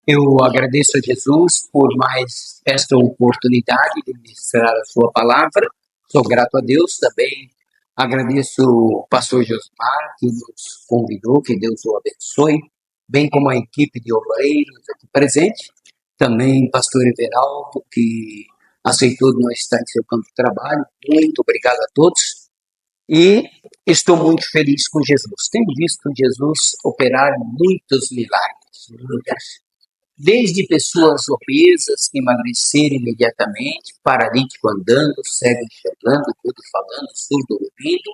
Eu agradeço a Jesus por mais esta oportunidade de ministrar a sua palavra. Sou grato a Deus também. Agradeço o pastor Josmar, que nos convidou, que Deus o abençoe, bem como a equipe de obreiros aqui presente. Também pastor Everaldo, que aceitou nós estar em seu campo de trabalho. Muito obrigado a todos. E estou muito feliz com Jesus. Tenho visto Jesus operar muitos milagres, desde pessoas obesas que emagreceram imediatamente, paralítico andando, cego enxergando, tudo falando, surdo ouvindo.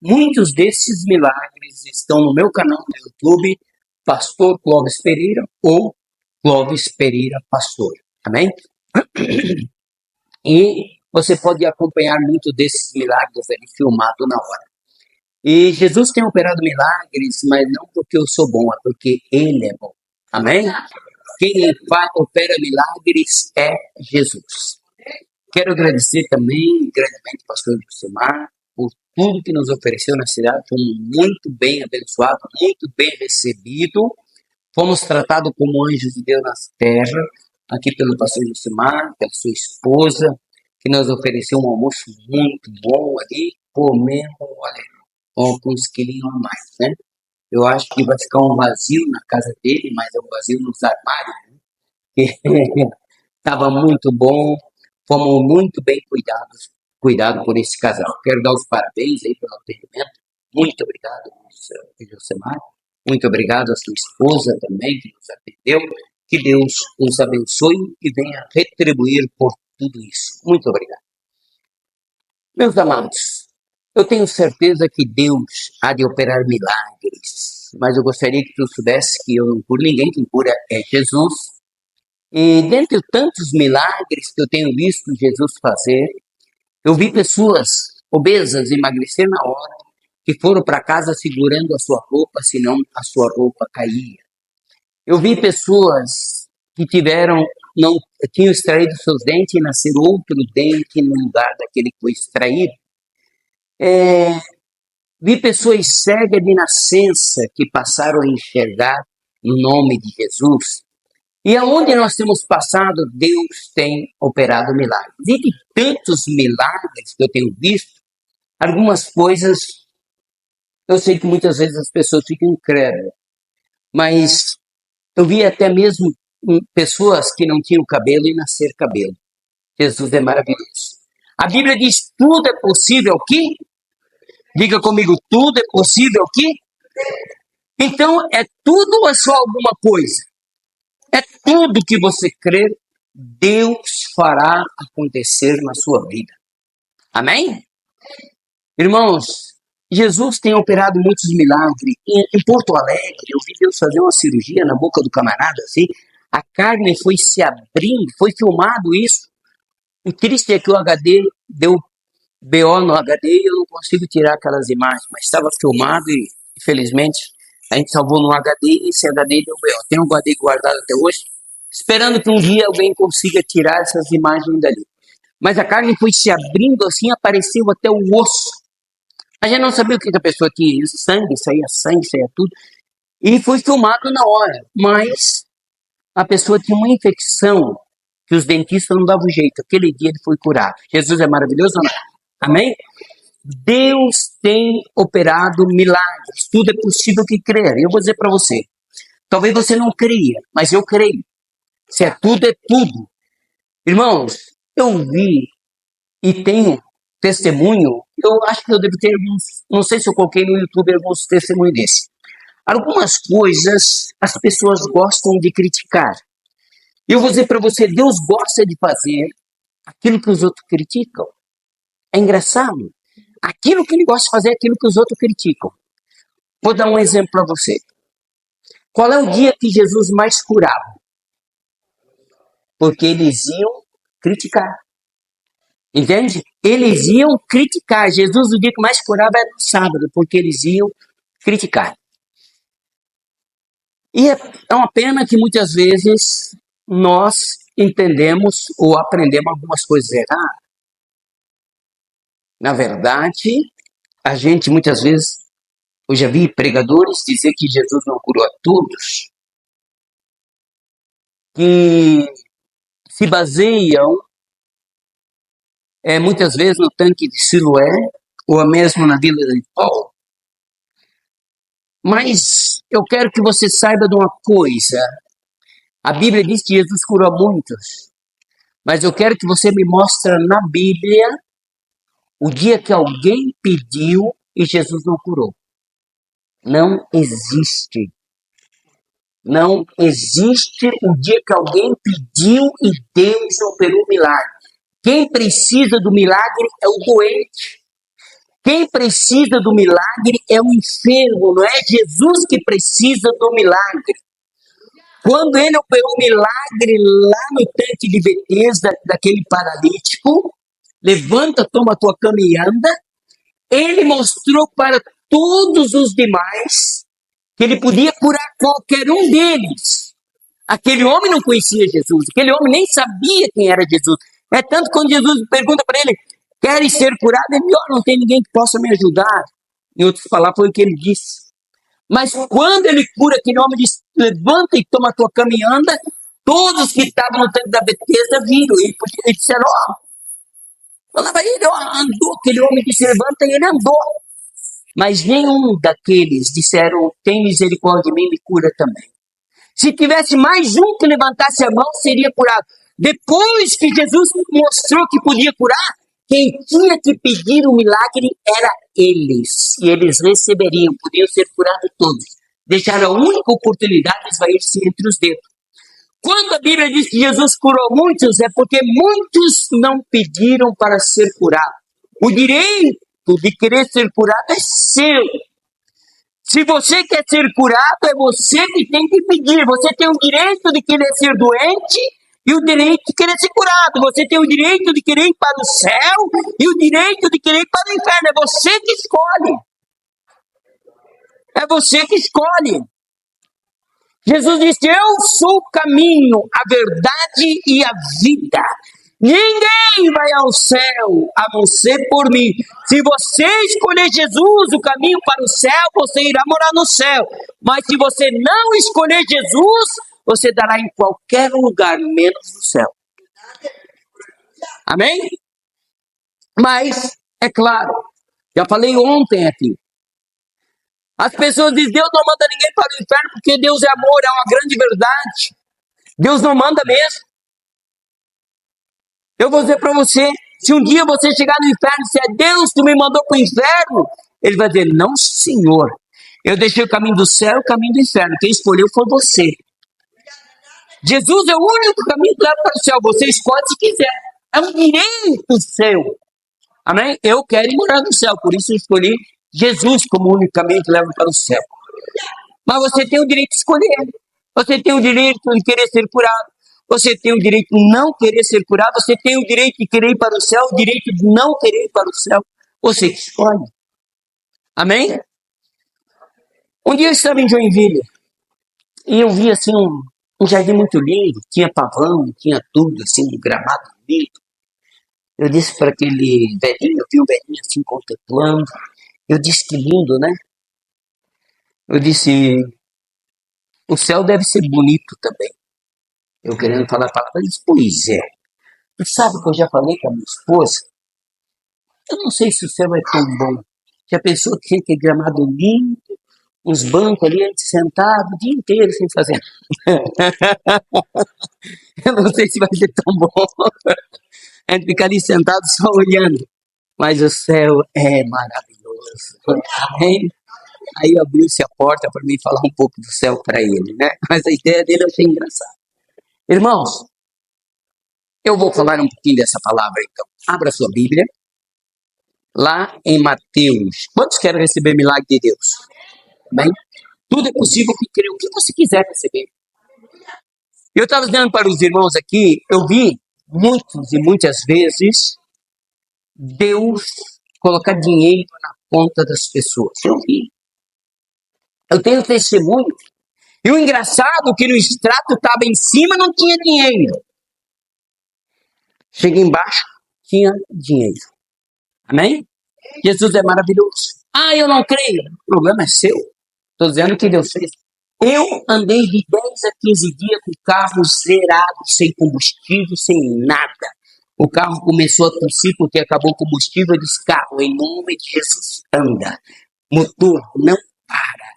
Muitos desses milagres estão no meu canal no YouTube, Pastor Clóvis Pereira ou Clóvis Pereira Pastor. Amém? E você pode acompanhar muito desses milagres ali filmado na hora. E Jesus tem operado milagres, mas não porque eu sou bom, é porque Ele é bom. Amém? Quem opera milagres é Jesus. Quero agradecer também, grandemente, ao pastor Josemar, por tudo que nos ofereceu na cidade. Fomos muito bem abençoados, muito bem recebidos. Fomos tratados como anjos de Deus na terra, aqui pelo pastor Josemar, pela sua esposa, que nos ofereceu um almoço muito bom ali, comendo, olha, com uns quilinhos a mais, né? Eu acho que vai ficar um vazio na casa dele, mas é um vazio nos armários. Estava muito bom, fomos muito bem cuidado por esse casal. Quero dar os parabéns aí pelo atendimento. Muito obrigado, Josemar. Muito obrigado à sua esposa também, que nos atendeu. Que Deus os abençoe e venha retribuir por tudo isso. Muito obrigado. Meus amados, eu tenho certeza que Deus há de operar milagres, mas eu gostaria que tu soubesse que eu não curo ninguém, quem cura é Jesus. E dentre tantos milagres que eu tenho visto Jesus fazer, eu vi pessoas obesas emagrecer na hora, que foram para casa segurando a sua roupa, senão a sua roupa caía. Eu vi pessoas que não tinham extraído seus dentes e nascer outro dente no lugar daquele que foi extraído. Vi pessoas cegas de nascença que passaram a enxergar no nome de Jesus. E aonde nós temos passado, Deus tem operado milagres. E de tantos milagres que eu tenho visto, algumas coisas, eu sei que muitas vezes as pessoas ficam incrédulas, mas eu vi até mesmo pessoas que não tinham cabelo e nascer cabelo. Jesus é maravilhoso. A Bíblia diz, tudo é possível aqui. Diga comigo, tudo é possível aqui? Então, é tudo ou é só alguma coisa? É tudo que você crer, Deus fará acontecer na sua vida. Amém? Irmãos, Jesus tem operado muitos milagres. Em Porto Alegre, eu vi Deus fazer uma cirurgia na boca do camarada, assim. A carne foi se abrindo, foi filmado isso. O triste é que o HD deu BO no HD e eu não consigo tirar aquelas imagens, mas estava filmado e, infelizmente, a gente salvou no HD e esse HD deu BO. Tem um HD guardado até hoje, esperando que um dia alguém consiga tirar essas imagens dali. Mas a carne foi se abrindo assim, apareceu até o osso. A gente não sabia o que a pessoa tinha, sangue, saía tudo. E foi filmado na hora, mas a pessoa tinha uma infecção que os dentistas não davam jeito. Aquele dia ele foi curado. Jesus é maravilhoso, não? Amém? Deus tem operado milagres. Tudo é possível que crer. Eu vou dizer para você. Talvez você não creia, mas eu creio. Se é tudo, é tudo. Irmãos, eu vi e tenho testemunho. Eu acho que eu devo ter alguns. Não sei se eu coloquei no YouTube alguns testemunhos desse. Algumas coisas as pessoas gostam de criticar. Eu vou dizer para você, Deus gosta de fazer aquilo que os outros criticam. É engraçado. Aquilo que ele gosta de fazer é aquilo que os outros criticam. Vou dar um exemplo para você. Qual é o dia que Jesus mais curava? Porque eles iam criticar. Entende? Eles iam criticar. Jesus, o dia que mais curava era no sábado, porque eles iam criticar. E é uma pena que muitas vezes nós entendemos ou aprendemos algumas coisas erradas. Na verdade, a gente muitas vezes, eu já vi pregadores dizer que Jesus não curou a todos. que se baseiam muitas vezes no tanque de Siloé, ou mesmo na Vila de Paulo. Mas eu quero que você saiba de uma coisa. A Bíblia diz que Jesus curou muitos, mas eu quero que você me mostre na Bíblia o dia que alguém pediu e Jesus não curou. Não existe. Não existe o dia que alguém pediu e Deus operou um milagre. Quem precisa do milagre é o doente. Quem precisa do milagre é o enfermo, não é Jesus que precisa do milagre. Quando ele operou o milagre lá no tanque de Betesda, daquele paralítico, levanta, toma a tua cama e anda, ele mostrou para todos os demais que ele podia curar qualquer um deles. Aquele homem não conhecia Jesus, aquele homem nem sabia quem era Jesus. É tanto que quando Jesus pergunta para ele, queres ser curado? Ele diz, não tem ninguém que possa me ajudar. Em outras palavras, foi o que ele disse. Mas quando ele cura, aquele homem diz, levanta e toma a tua cama e anda, todos que estavam no tanque da Betesda viram e disseram, falava ele, andou, aquele homem que se levanta e ele andou. Mas nenhum daqueles disseram, tem misericórdia de mim, me cura também. Se tivesse mais um que levantasse a mão, seria curado. Depois que Jesus mostrou que podia curar, quem tinha que pedir o milagre era eles. E eles receberiam, podiam ser curados todos. Deixaram a única oportunidade de esvair-se entre os dedos. Quando a Bíblia diz que Jesus curou muitos, é porque muitos não pediram para ser curados. O direito de querer ser curado é seu. Se você quer ser curado, é você que tem que pedir. Você tem o direito de querer ser doente e o direito de querer ser curado. Você tem o direito de querer ir para o céu e o direito de querer ir para o inferno. É você que escolhe. É você que escolhe. Jesus disse, eu sou o caminho, a verdade e a vida. Ninguém vai ao céu a não ser por mim. Se você escolher Jesus, o caminho para o céu, você irá morar no céu. Mas se você não escolher Jesus, você dará em qualquer lugar, menos no céu. Amém? Mas, é claro, já falei ontem aqui, as pessoas dizem, Deus não manda ninguém para o inferno porque Deus é amor, é uma grande verdade. Deus não manda mesmo. Eu vou dizer para você, se um dia você chegar no inferno, se é Deus que me mandou para o inferno, ele vai dizer, não senhor, eu deixei o caminho do céu e o caminho do inferno, quem escolheu foi você. Jesus é o único caminho que leva para o céu, você escolhe se quiser, é um direito seu. Amém? Eu quero ir morar no céu, por isso eu escolhi Jesus como o único caminho que leva para o céu. Mas você tem o direito de escolher, você tem o direito de querer ser curado. Você tem o direito de não querer ser curado, você tem o direito de querer ir para o céu, o direito de não querer ir para o céu. Você que escolhe. Amém? Um dia eu estava em Joinville e eu vi assim um jardim muito lindo, tinha pavão, tinha tudo, assim, um gramado lindo. Eu disse para aquele velhinho, eu vi o velhinho assim contemplando, eu disse que lindo, né? Eu disse, o céu deve ser bonito também. Eu querendo falar a palavra, ele disse, pois é. E sabe que eu já falei com a minha esposa? Eu não sei se o céu é tão bom. Já pensou que tem gramado lindo, uns bancos ali, a gente sentado o dia inteiro sem fazer nada. Eu não sei se vai ser tão bom. A gente fica ali sentado só olhando. Mas o céu é maravilhoso. Amém? Aí abriu-se a porta para mim falar um pouco do céu para ele, né? Mas a ideia dele eu achei engraçada. Irmãos, eu vou falar um pouquinho dessa palavra então. Abra sua Bíblia. Lá em Mateus. Quantos querem receber milagre de Deus? Amém? Tudo é possível que creia o que você quiser receber. Eu estava dizendo para os irmãos aqui, eu vi muitos e muitas vezes Deus colocar dinheiro na conta das pessoas. Eu vi. Eu tenho testemunho. E o engraçado é que no extrato estava em cima, não tinha dinheiro. Cheguei embaixo, tinha dinheiro. Amém? Jesus é maravilhoso. Eu não creio. O problema é seu. Estou dizendo que Deus fez. Eu andei de 10 a 15 dias com o carro zerado, sem combustível, sem nada. O carro começou a tossir porque acabou o combustível. Eu disse, carro, em nome de Jesus, anda. Motor, não para.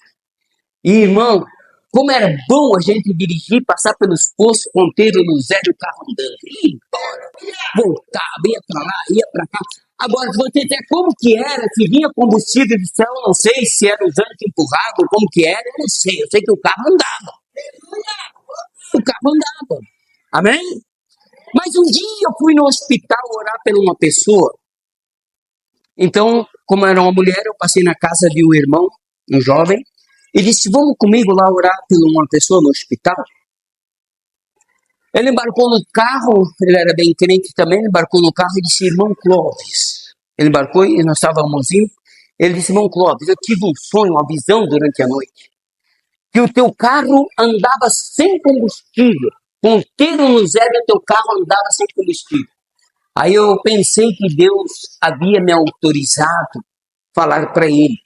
E, irmão, como era bom a gente dirigir, passar pelos postos, ponteiro no zero e o carro andando. Ia embora, voltava, ia pra lá, ia pra cá. Agora, se você disser como que era, se vinha combustível do céu, eu não sei se era usando empurrado, como que era, eu não sei. Eu sei que o carro andava. O carro andava. Amém? Mas um dia eu fui no hospital orar por uma pessoa. Então, como era uma mulher, eu passei na casa de um irmão, um jovem, e disse, vamos comigo lá orar por uma pessoa no hospital? Ele embarcou no carro, ele era bem crente também, ele embarcou no carro e disse, irmão Clóvis. Ele embarcou e nós estávamos indo. Ele disse, irmão Clóvis, eu tive um sonho, uma visão durante a noite, que o teu carro andava sem combustível. Ponteiro no zero e o teu carro andava sem combustível. Aí eu pensei que Deus havia me autorizado a falar para ele.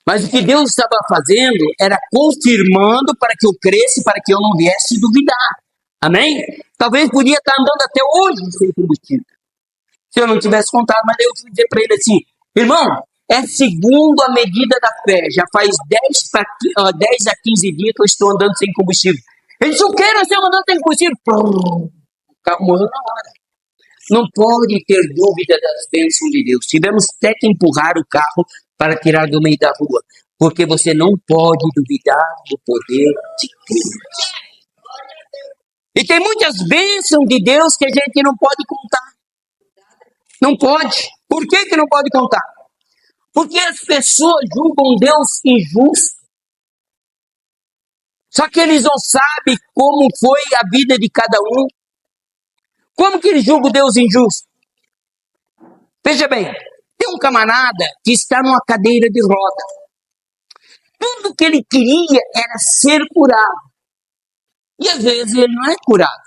Mas o que Deus estava fazendo era confirmando para que eu cresça, para que eu não viesse duvidar. Amém? Talvez podia estar andando até hoje sem combustível. Se eu não tivesse contado, mas eu fui dizer para ele assim, irmão, é segundo a medida da fé. Já faz 10 a 15 dias que eu estou andando sem combustível. Ele disse, o que? Nós estamos andando sem combustível? O carro morreu na hora. Não pode ter dúvida das bênçãos de Deus. Tivemos até que empurrar o carro para tirar do meio da rua, porque você não pode duvidar do poder de Deus. E tem muitas bênçãos de Deus que a gente não pode contar. Não pode. Por que não pode contar? Porque as pessoas julgam Deus injusto. Só que eles não sabem como foi a vida de cada um. Como que eles julgam Deus injusto? Veja bem, tem um camarada que está numa cadeira de roda. Tudo que ele queria era ser curado. E às vezes ele não é curado.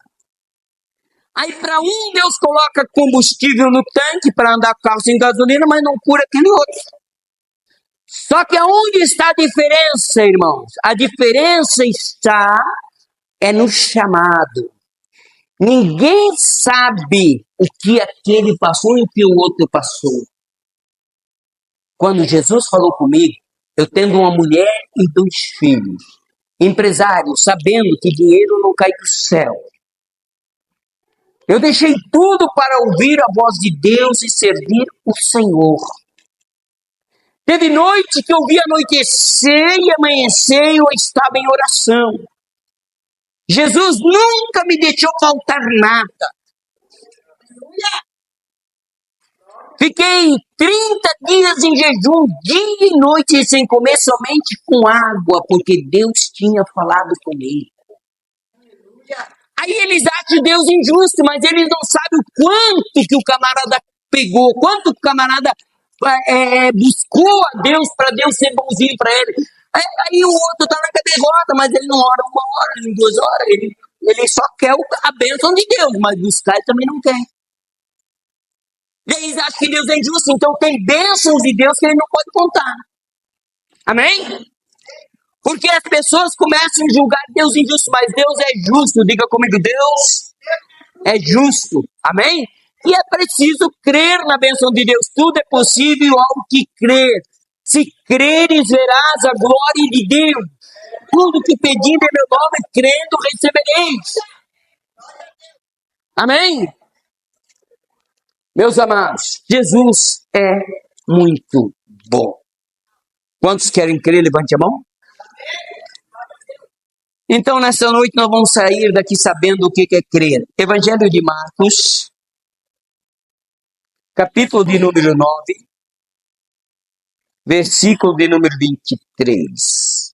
Aí para um Deus coloca combustível no tanque para andar com o carro sem gasolina, mas não cura aquele outro. Só que aonde está a diferença, irmãos? A diferença está no chamado. Ninguém sabe o que aquele passou e o que o outro passou. Quando Jesus falou comigo, eu tendo uma mulher e 2 filhos, empresário, sabendo que dinheiro não cai do céu. Eu deixei tudo para ouvir a voz de Deus e servir o Senhor. Teve noite que eu vi anoitecer e amanhecer e eu estava em oração. Jesus nunca me deixou faltar nada. Fiquei 30 dias em jejum, dia e noite, sem comer, somente com água, porque Deus tinha falado comigo. Aí eles acham Deus injusto, mas eles não sabem o quanto que o camarada pegou, quanto que o camarada buscou a Deus para Deus ser bonzinho para ele. Aí o outro está na derrota, mas ele não ora 1 hora, nem 2 horas, ele só quer a bênção de Deus, mas buscar ele também não quer. E eles acham que Deus é injusto, então tem bênçãos de Deus que ele não pode contar. Amém? Porque as pessoas começam a julgar Deus injusto, mas Deus é justo. Diga comigo, Deus é justo. Amém? E é preciso crer na bênção de Deus. Tudo é possível ao que crer. Se creres, verás a glória de Deus. Tudo que pedir em meu nome, crendo, recebereis. Amém? Meus amados, Jesus é muito bom. Quantos querem crer? Levante a mão. Então, nessa noite, nós vamos sair daqui sabendo o que é crer. Evangelho de Marcos, capítulo de número 9, versículo de número 23.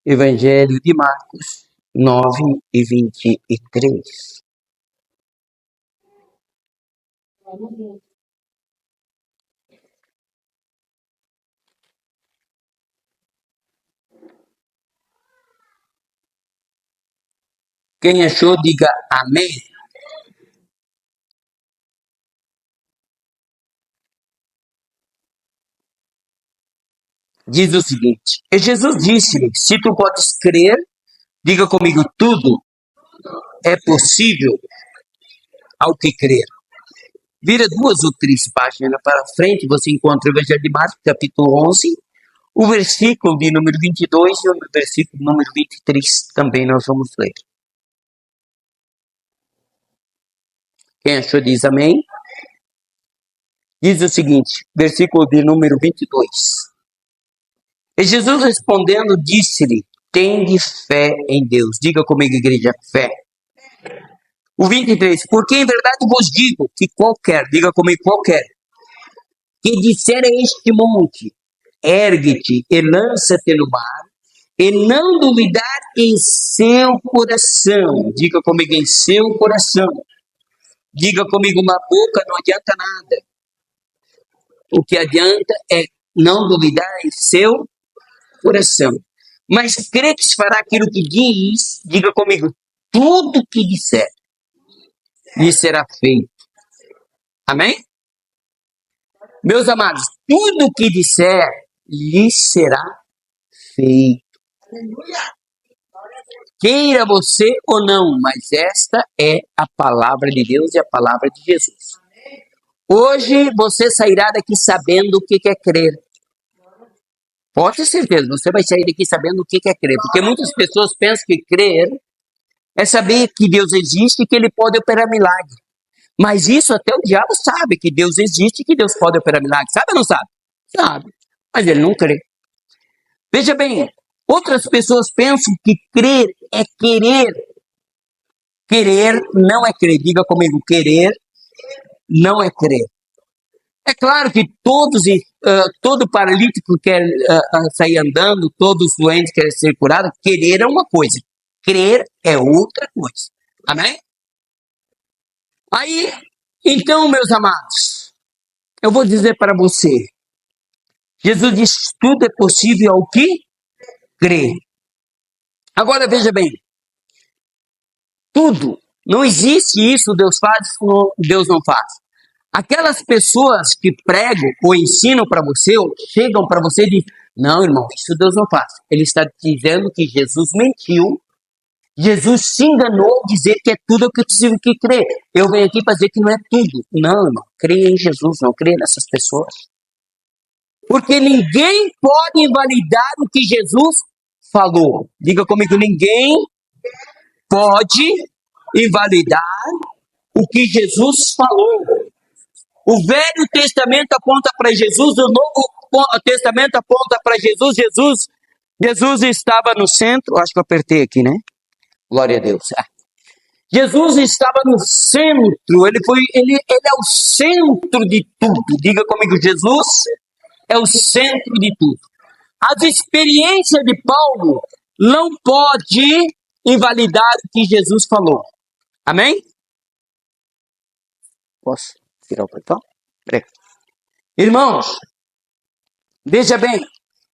Evangelho de Marcos, 9 e 23. Quem achou, diga amém. diz o seguinte: e Jesus disse-lhe, se tu podes crer, diga comigo, tudo é possível ao que crer. Vira 2 ou 3 páginas para frente, você encontra o Evangelho de Marcos, capítulo 11, o versículo de número 22 e o versículo número 23 também nós vamos ler. Quem achou diz amém. Diz o seguinte, versículo de número 22. E Jesus respondendo disse-lhe, tende fé em Deus. Diga comigo, igreja, fé. O 23, porque em verdade vos digo que qualquer, diga comigo, qualquer, que disser a este monte, ergue-te e lança-te no mar, e não duvidar em seu coração, diga comigo, em seu coração, diga comigo, uma boca não adianta nada, o que adianta é não duvidar em seu coração, mas crê que se fará aquilo que diz, diga comigo, tudo que disser, lhe será feito. Amém? Meus amados, tudo que disser, lhe será feito. Queira você ou não, mas esta é a palavra de Deus e a palavra de Jesus. Hoje você sairá daqui sabendo o que é crer. Pode ter certeza, você vai sair daqui sabendo o que é crer. Porque muitas pessoas pensam que crer é saber que Deus existe e que Ele pode operar milagre. Mas isso até o diabo sabe, que Deus existe e que Deus pode operar milagre. Sabe ou não sabe? Sabe. Mas ele não crê. Veja bem, outras pessoas pensam que crer é querer. Querer não é crer. Diga comigo, querer não é crer. É claro que todo paralítico quer sair andando, todos os doentes querem ser curados. Querer é uma coisa, crer é outra coisa. Amém? Aí, então, meus amados, eu vou dizer para você, Jesus disse, tudo é possível ao que crê. Agora, veja bem, tudo, não existe isso, Deus faz, Deus não faz. Aquelas pessoas que pregam ou ensinam para você, ou chegam para você e dizem, não, irmão, isso Deus não faz. Ele está dizendo que Jesus mentiu, Jesus se enganou ao dizer que é tudo o que eu tive que crer. Eu venho aqui para dizer que não é tudo. Não, irmão, creia em Jesus, não creia nessas pessoas. Porque ninguém pode invalidar o que Jesus falou. Diga comigo, ninguém pode invalidar o que Jesus falou. O Velho Testamento aponta para Jesus, o Novo Testamento aponta para Jesus. Jesus estava no centro, acho que eu apertei aqui, né? Glória a Deus. Jesus estava no centro, ele é o centro de tudo. Diga comigo, Jesus é o centro de tudo. As experiências de Paulo não pode invalidar o que Jesus falou. Amém? Posso tirar o papel? Irmãos, veja bem.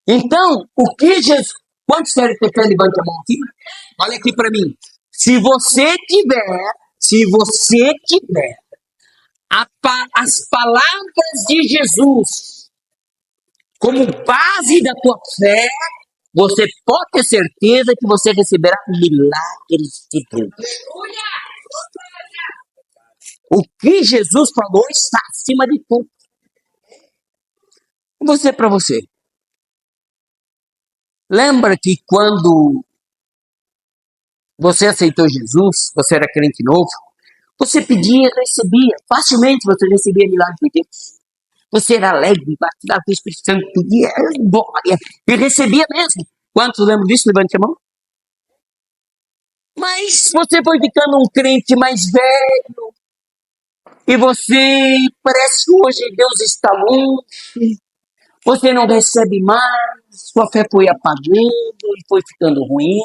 Então, o que Jesus... Quantos querem ter fé? Levante a mão aqui. Olha aqui para mim. Se você tiver as palavras de Jesus como base da tua fé, você pode ter certeza que você receberá milagres de Deus. O que Jesus falou está acima de tudo. Vou dizer para você. Lembra que quando você aceitou Jesus, você era crente novo, você pedia e recebia. Facilmente você recebia milagres de Deus. Você era alegre, batizado com o Espírito Santo, pedia glória e recebia mesmo. Quantos lembram disso? Levante a mão. Mas você foi ficando um crente mais velho e você parece que hoje Deus está longe. Você não recebe mais, sua fé foi apagando e foi ficando ruim.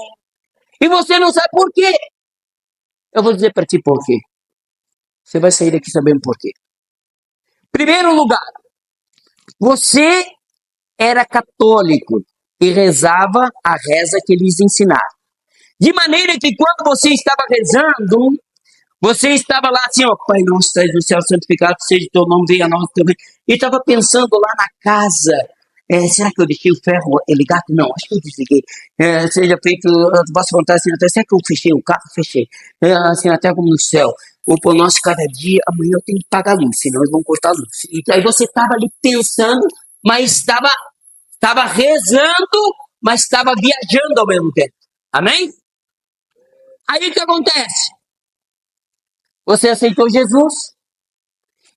E você não sabe por quê. Eu vou dizer para ti por quê. Você vai sair daqui sabendo por quê. Primeiro lugar, você era católico e rezava a reza que eles ensinaram. De maneira que quando você estava rezando, você estava lá assim, ó, Pai nosso, estás no céu, santificado seja o teu nome, venha a nós também. E estava pensando lá na casa Será que eu deixei o ferro ligado? Não, acho que eu desliguei. Seja feito a vossa vontade, assim, até será que eu fechei o carro? Fechei. Assim, até como no céu. O pão nosso cada dia, amanhã eu tenho que pagar a luz, senão eles vão cortar a luz. E aí você estava ali pensando, mas estava rezando, mas estava viajando ao mesmo tempo. Amém? Aí o que acontece? Você aceitou Jesus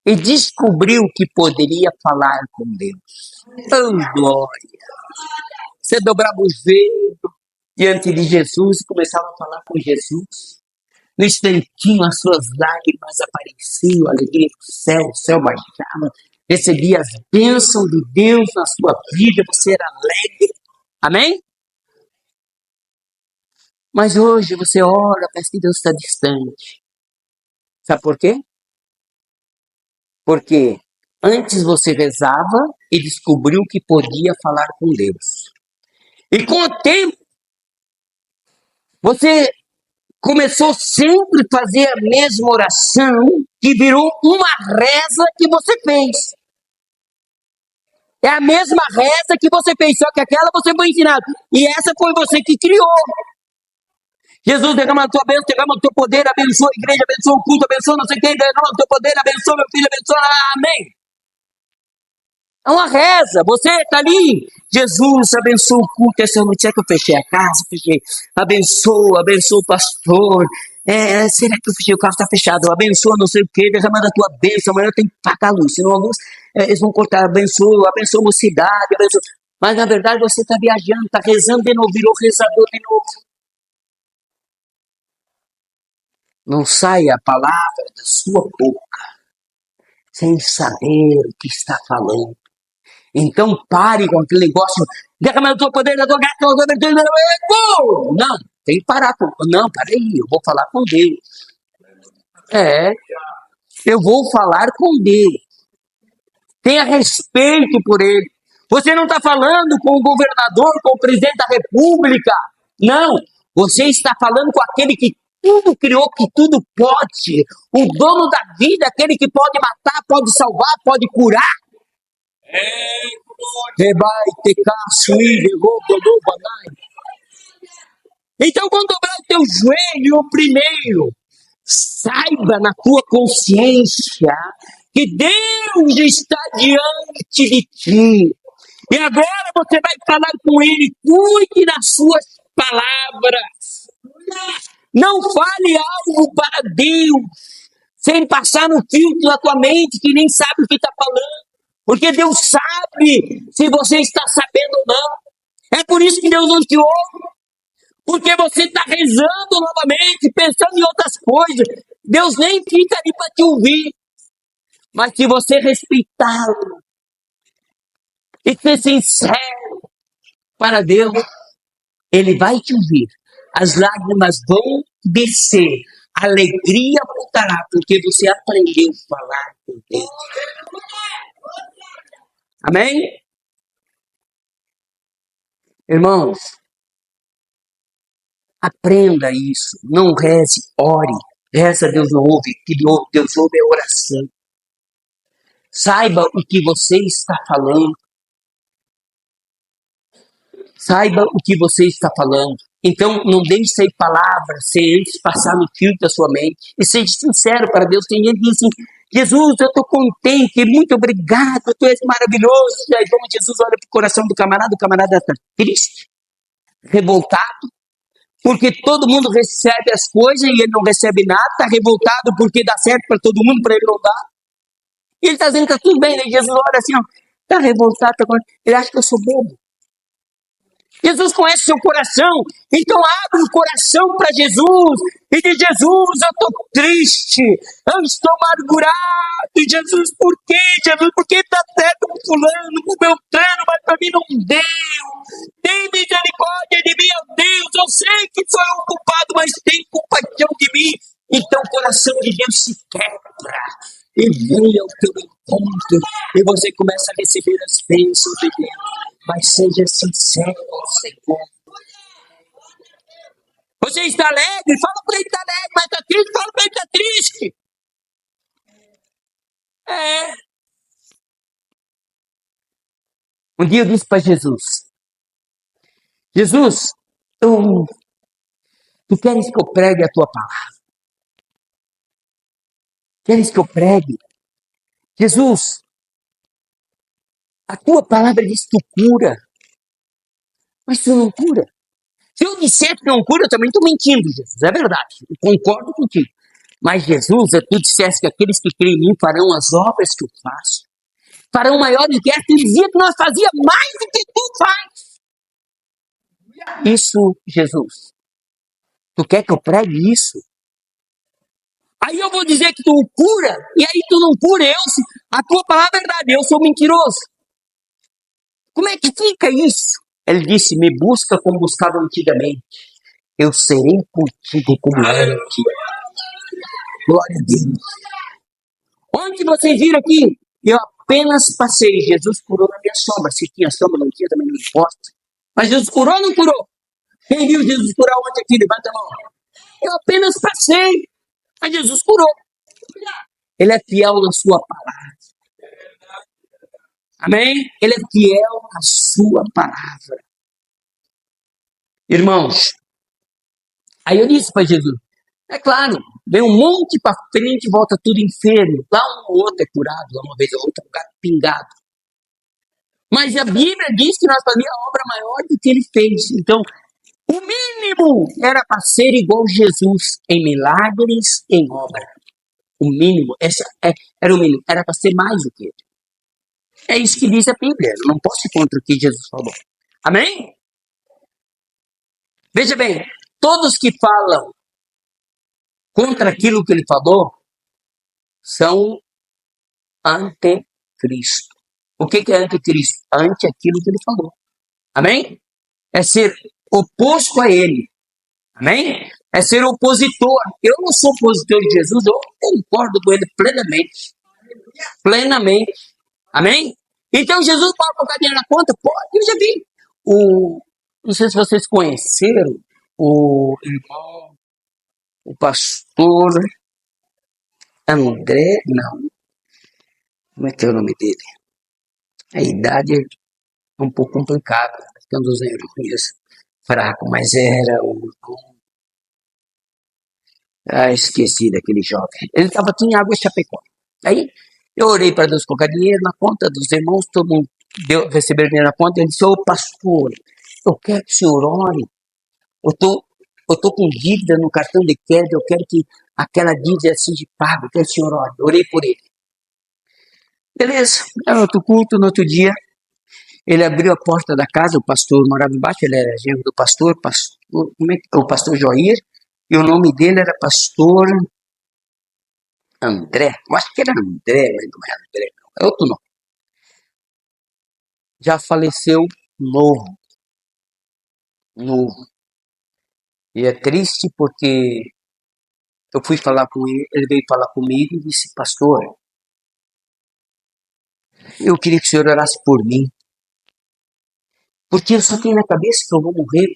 e descobriu que poderia falar com Deus. Oh, glória! Você dobrava o joelho diante de Jesus e começava a falar com Jesus. No instantinho, as suas lágrimas apareciam, a alegria do céu, o céu baixava, recebia as bênçãos de Deus na sua vida, você era alegre. Amém? Mas hoje você ora, parece que Deus está distante. Sabe por quê? Porque antes você rezava e descobriu que podia falar com Deus. E com o tempo, você começou sempre a fazer a mesma oração que virou uma reza que você fez. É a mesma reza que você fez, só que aquela você foi ensinado. E essa foi você que criou. Jesus, derrama a tua bênção, derrama o teu poder, abençoa a igreja, abençoa o culto, abençoa não sei quem, derrama o teu poder, abençoa meu filho, abençoa, amém. É uma reza, você está ali. Jesus, abençoa o culto essa noite. Será que eu fechei a casa? Fechei. Abençoa o pastor. Será que eu fechei o carro? Está fechado. Abençoa não sei o que, derramando a tua bênção. Amanhã eu tenho que pagar a luz. Senão a luz, eles vão cortar. Abençoa a mocidade. Abençoa. Mas na verdade você está viajando, está rezando de novo, virou rezador de novo. Não sai a palavra da sua boca sem saber o que está falando. Então pare com aquele negócio, derrama o teu poder na tua graça, não, tem que parar com, não, peraí, eu vou falar com Deus. Eu vou falar com Deus. Tenha respeito por Ele. Você não está falando com o governador, com o presidente da república, não, você está falando com aquele que tudo criou, que tudo pode, o dono da vida, aquele que pode matar, pode salvar, pode curar. Então, quando dobrar o teu joelho, primeiro, saiba na tua consciência que Deus está diante de ti. E agora você vai falar com Ele, cuide das suas palavras. Não fale algo para Deus sem passar no filtro da tua mente que nem sabe o que está falando. Porque Deus sabe se você está sabendo ou não. É por isso que Deus não te ouve. Porque você está rezando novamente, pensando em outras coisas. Deus nem fica ali para te ouvir. Mas se você respeitá-lo e ser sincero para Deus, Ele vai te ouvir. As lágrimas vão descer. A alegria voltará, porque você aprendeu a falar com Deus. Amém? Irmãos, aprenda isso. Não reze, ore. Reza, Deus não ouve. Que Deus ouve é oração. Saiba o que você está falando. Saiba o que você está falando. Então, não deixe sair palavras sem antes passar no filtro da sua mente. E seja sincero para Deus. Tem gente que diz assim, Jesus, eu estou contente, muito obrigado, tu és maravilhoso. E aí, como Jesus olha para o coração do camarada está triste, revoltado, porque todo mundo recebe as coisas e ele não recebe nada, está revoltado porque dá certo para todo mundo, para ele não dá. E ele está dizendo que está tudo bem, né? Jesus olha assim, está revoltado, ele acha que eu sou bobo. Jesus conhece seu coração, então abre o coração para Jesus e diz, Jesus, eu estou triste, eu estou amargurado, Jesus, por quê? Jesus, por que está certo com fulano, com Beltrano, mas para mim não deu, tem misericórdia de mim, ó Deus, eu sei que sou eu o culpado, mas tem compaixão de mim, então o coração de Deus se quebra e vem ao teu encontro e você começa a receber as bênçãos de Deus. Mas seja sincero ao Senhor. Você está alegre? Fala para ele que está alegre, mas está triste? Fala para ele que está triste. Um dia eu disse para Jesus, Jesus, tu queres que eu pregue a tua palavra? Queres que eu pregue? Jesus, a tua palavra diz que tu cura, mas tu não cura. Se eu disser que não cura, eu também estou mentindo, Jesus. É verdade, eu concordo contigo. Mas Jesus, tu disseste que aqueles que creem em mim farão as obras que eu faço. Farão maiores do que essa. Tu dizia que nós fazíamos mais do que tu faz. Isso, Jesus. Tu quer que eu pregue isso? Aí eu vou dizer que tu cura, e aí tu não cura. A tua palavra é verdade, eu sou mentiroso. Como é que fica isso? Ele disse, me busca como buscava antigamente. Eu serei contigo como era antigo. Glória a Deus. Onde vocês viram aqui? Eu apenas passei. Jesus curou na minha sombra. Se tinha sombra, não tinha, também não importa. Mas Jesus curou ou não curou? Quem viu Jesus curar ontem aqui? Levanta a mão. Eu apenas passei. Mas Jesus curou. Ele é fiel na sua palavra. Amém? Ele é fiel à sua palavra. Irmãos, aí eu disse para Jesus, é claro, vem um monte para frente e volta tudo enfermo. Lá um ou outro é curado, lá uma vez ou outra, um gato pingado. Mas a Bíblia diz que nós fazíamos a obra maior do que ele fez. Então, o mínimo era para ser igual Jesus em milagres, em obra. O mínimo, era o mínimo, era para ser mais do que ele. É isso que diz a Bíblia. Eu não posso ir contra o que Jesus falou. Amém? Veja bem, todos que falam contra aquilo que ele falou são anticristo. O que é anticristo? Ante aquilo que ele falou. Amém? É ser oposto a ele. Amém? É ser opositor. Eu não sou opositor de Jesus, eu concordo com ele plenamente. Plenamente. Amém? Então Jesus pode colocar dinheiro na conta? Pode, eu já vi. Não sei se vocês conheceram o irmão, o pastor André, não. Como é que é o nome dele? A idade é um pouco complicada, ficando os neurônios fracos, mas era o... esqueci daquele jovem. Ele estava aqui em Água Chapecó. Aí eu orei para Deus colocar dinheiro na conta dos irmãos, todo mundo recebeu dinheiro na conta. Ele disse, ô pastor, eu quero que o senhor ore. Eu tô com dívida no cartão de crédito, eu quero que aquela dívida seja paga, eu quero que o senhor ore. Orei por ele. Beleza, era outro culto, no outro dia, ele abriu a porta da casa, o pastor morava embaixo, ele era genro do pastor, o pastor Joir, e o nome dele era pastor André. Eu acho que era André, mas não é André, não. É outro nome. Já faleceu novo. E é triste porque eu fui falar com ele veio falar comigo e disse, pastor, eu queria que o senhor orasse por mim. Porque eu só tenho na cabeça que eu vou morrer.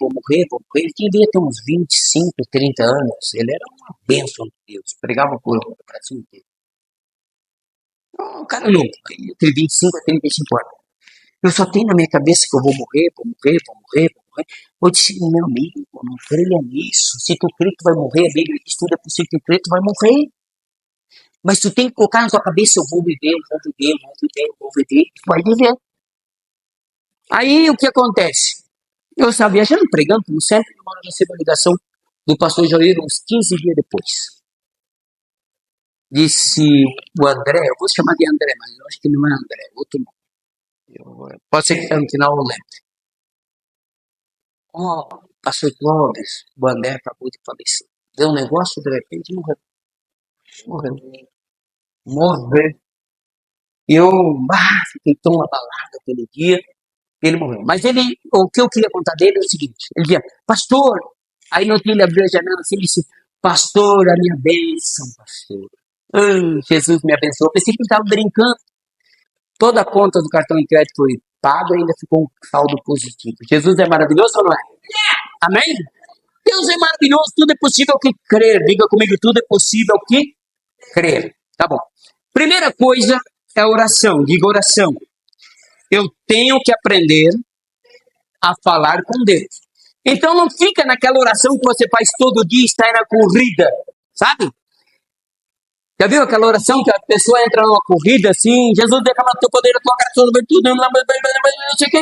Ele devia ter uns 25, 30 anos. Ele era uma bênção de Deus. Pregava por o Brasil inteiro. O cara não, entre 25 a 35 anos. Eu só tenho na minha cabeça que eu vou morrer. Eu disse, meu amigo, não creia nisso. Se tu crê que vai morrer, a Bíblia diz tudo é possível que tu crê, tu vai morrer. Mas tu tem que colocar na tua cabeça, eu vou viver, tu vai viver. Aí o que acontece? Eu estava viajando, pregando, como sempre, uma hora eu recebo a ligação do pastor Joir uns 15 dias depois. Disse o André, eu vou chamar de André, mas eu acho que não é André, outro nome. Pode ser que no final eu lembre. Pastor Clóvis, o André acabou de falecer. Deu um negócio, de repente morreu. E eu fiquei tão abalado aquele dia. Ele morreu. Mas o que eu queria contar dele é o seguinte: ele dizia, pastor. Aí no outro dia ele abriu a janela assim e disse, pastor, a minha bênção, pastor. Jesus me abençoou. Eu pensei que ele estava brincando. Toda a conta do cartão de crédito foi paga e ainda ficou um saldo positivo. Jesus é maravilhoso ou não é? Amém? Deus é maravilhoso, tudo é possível que crer. Diga comigo, tudo é possível que crer. Tá bom. Primeira coisa é a oração. Diga oração. Eu tenho que aprender a falar com Deus. Então não fica naquela oração que você faz todo dia e está aí na corrida, sabe? Já viu aquela oração que a pessoa entra numa corrida assim, Jesus derrama teu poder, a tua graça, tudo, não sei o que.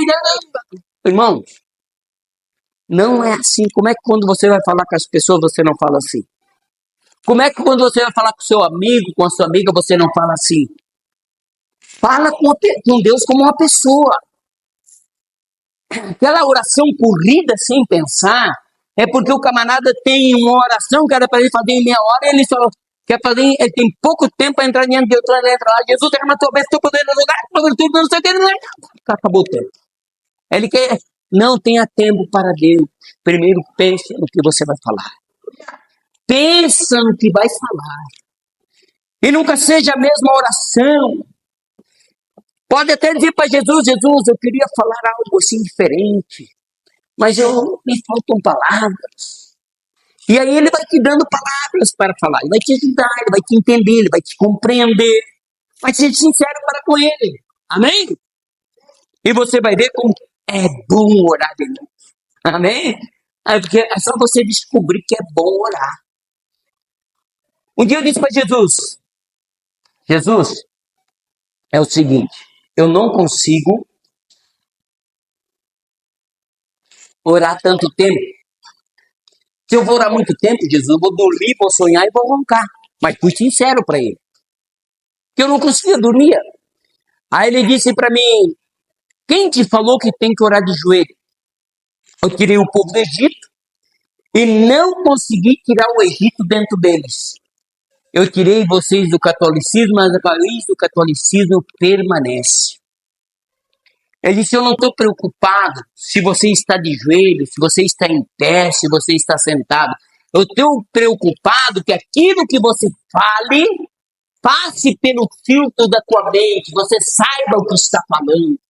Irmãos, não é assim. Como é que quando você vai falar com as pessoas, você não fala assim? Como é que quando você vai falar com seu amigo, com a sua amiga, você não fala assim? Fala com Deus como uma pessoa. Aquela oração corrida sem pensar, é porque o camarada tem uma oração que era para ele fazer em meia hora, e ele só quer fazer, ele tem pouco tempo para entrar diante de Deus, entra lá, Jesus derrama tua bênção, teu poder no lugar, tudo, não sei o que, acabou o tempo. Ele quer, não tenha tempo para Deus. Primeiro pense no que você vai falar. Pensa no que vai falar. E nunca seja a mesma oração. Pode até dizer para Jesus, Jesus, eu queria falar algo assim diferente, mas me faltam palavras. E aí ele vai te dando palavras para falar, ele vai te ajudar, ele vai te entender, ele vai te compreender, vai ser sincero para com ele. Amém? E você vai ver como é bom orar de novo. Amém? Porque é só você descobrir que é bom orar. Um dia eu disse para Jesus, Jesus, é o seguinte, eu não consigo orar tanto tempo. Se eu vou orar muito tempo, Jesus, eu vou dormir, vou sonhar e vou roncar. Mas fui sincero para ele, que eu não conseguia dormir. Aí ele disse para mim, quem te falou que tem que orar de joelho? Eu tirei o povo do Egito e não consegui tirar o Egito dentro deles. Eu tirei vocês do catolicismo, mas a raiz do catolicismo permanece. Ele disse, eu não estou preocupado se você está de joelho, se você está em pé, se você está sentado. Eu estou preocupado que aquilo que você fale passe pelo filtro da tua mente, você saiba o que está falando.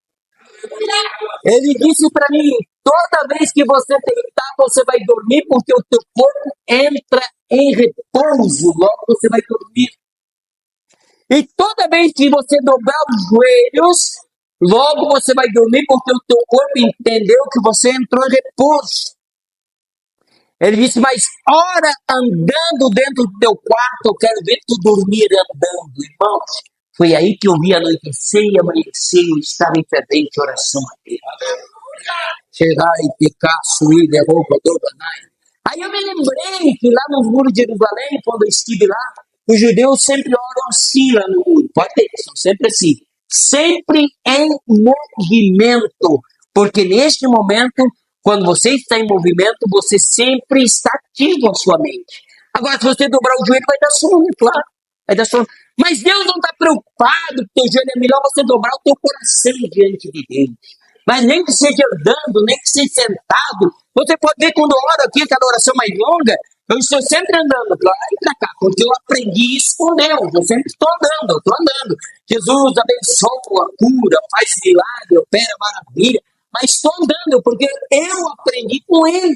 Ele disse para mim, toda vez que você deitar, você vai dormir, porque o teu corpo entra em repouso, logo você vai dormir. E toda vez que você dobrar os joelhos, logo você vai dormir, porque o teu corpo entendeu que você entrou em repouso. Ele disse, mas ora andando dentro do teu quarto, eu quero ver tu dormir andando. Irmãos, foi aí que eu vi anoitecer e amanhecer, eu estava em fervente oração a Deus. Chegar e pecar, suir, roupa, dobanai. Aí eu me lembrei que lá nos muros de Jerusalém, quando eu estive lá, os judeus sempre oram assim lá no muro. Pode ter, são sempre assim. Sempre em movimento. Porque neste momento, quando você está em movimento, você sempre está ativo a sua mente. Agora, se você dobrar o joelho, vai dar sono, claro. Vai dar sono. Mas Deus não está preocupado que teu joelho é melhor você dobrar o teu coração diante de Deus. Mas nem que seja andando, nem que seja sentado. Você pode ver quando eu oro aqui, aquela oração mais longa, eu estou sempre andando para lá e para cá, porque eu aprendi isso com Deus. Eu sempre estou andando, eu estou andando. Jesus abençoa, cura, faz milagre, opera maravilha. Mas estou andando, porque eu aprendi com Ele.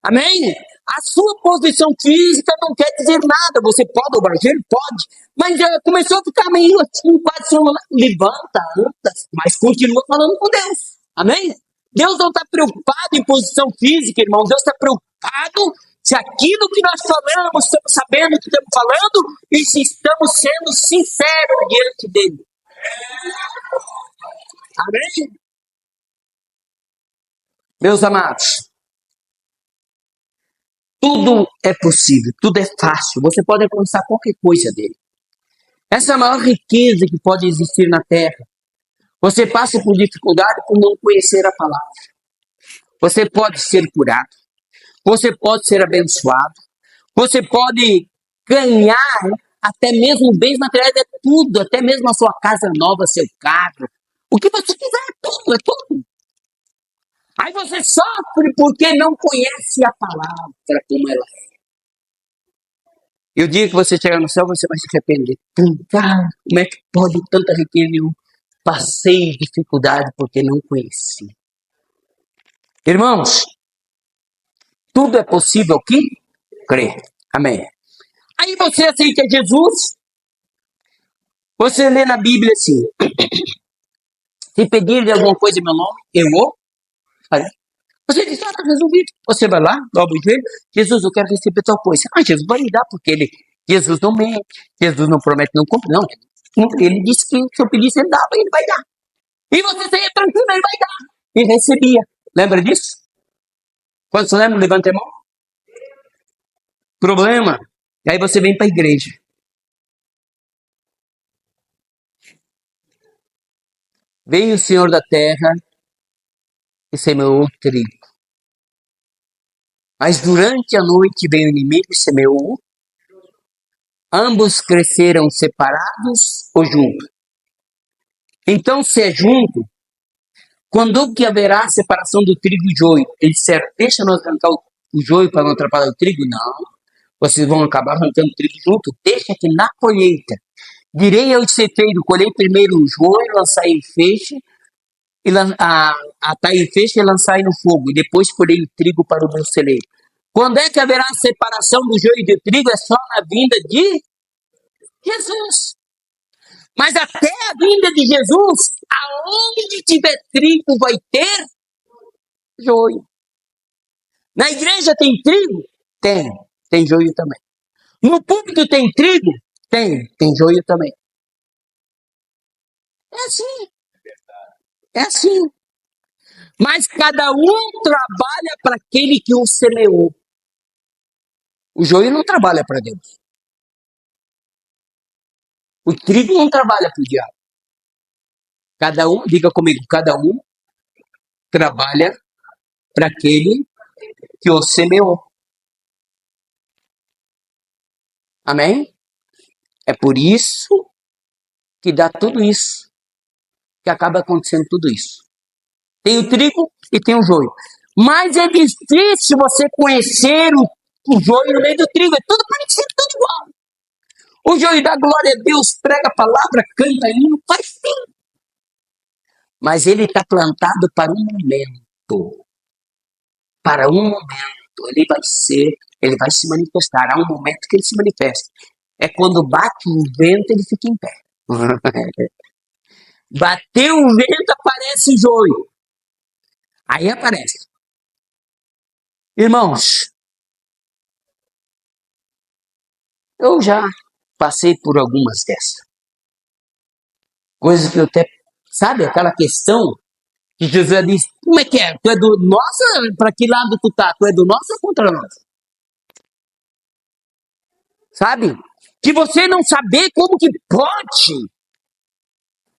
Amém? A sua posição física não quer dizer nada. Você pode dobrar o joelho? Pode. Mas começou a ficar meio assim, quase levanta, anda, mas continua falando com Deus. Amém? Deus não está preocupado em posição física, irmão. Deus está preocupado se aquilo que nós falamos, estamos sabendo o que estamos falando e se estamos sendo sinceros diante dele. Amém? Meus amados, tudo é possível, tudo é fácil. Você pode alcançar qualquer coisa dele. Essa é a maior riqueza que pode existir na Terra. Você passa por dificuldade por não conhecer a palavra. Você pode ser curado. Você pode ser abençoado. Você pode ganhar até mesmo bens materiais, é tudo, até mesmo a sua casa nova, seu carro. O que você quiser, é tudo. Aí você sofre porque não conhece a palavra como ela é. E o dia que você chegar no céu, você vai se arrepender. Como é que pode tanta riqueza? Eu passei dificuldade porque não conheci. Irmãos, tudo é possível que crer. Amém. Aí você aceita Jesus. Você lê na Bíblia assim. Se pedir alguma coisa em meu nome, eu vou fazer. Você diz, está resolvido. Você vai lá, dobra o joelho, Jesus, eu quero receber tal coisa. Ah, Jesus vai lhe dar, porque Jesus não mente, Jesus não promete, não cumpre, não. Ele disse que se eu pedisse, ele dava, ele vai dar. E você saia tranquilo, ele vai dar. E recebia. Lembra disso? Quando você lembra, levanta a mão. Problema. E aí você vem para a igreja. Veio o Senhor da terra e semeou o trigo. Mas durante a noite veio o inimigo e semeou. Ambos cresceram separados ou juntos. Então, se é junto, quando que haverá separação do trigo e joio? Ele disseram, deixa nós arrancar o joio para não atrapalhar o trigo? Não. Vocês vão acabar arrancando o trigo junto. Deixa que na colheita. Direi ao ceifeiro, colhei primeiro o joio, lançai em feixe, e atai em feixe e lançai no fogo, e depois colhei o trigo para o meu celeiro. Quando é que haverá separação do joio e do trigo? É só na vinda de Jesus. Mas até a vinda de Jesus, aonde tiver trigo vai ter joio. Na igreja tem trigo? Tem. Tem joio também. No púlpito tem trigo? Tem. Tem joio também. É assim. É assim. Mas cada um trabalha para aquele que o semeou. O joio não trabalha para Deus. O trigo não trabalha para o diabo. Cada um, diga comigo, cada um trabalha para aquele que o semeou. Amém? É por isso que dá tudo isso. Que acaba acontecendo tudo isso. Tem o trigo e tem o joio. Mas é difícil você conhecer o joio no meio do trigo. É tudo parecido, tudo igual. O joio dá glória a Deus, prega a palavra, canta hino, faz sim. Mas ele está plantado para um momento. Para um momento. Ele vai se manifestar. Há um momento que ele se manifesta. É quando bate o vento, ele fica em pé. Bateu o vento, aparece o joio. Aí aparece. Irmãos, eu já passei por algumas dessas. Coisas que eu até... Sabe aquela questão que Jesus disse, como é que é? Tu é do nosso? Para que lado tu tá? Tu é do nosso ou contra nós? Sabe? Que você não saber como que pode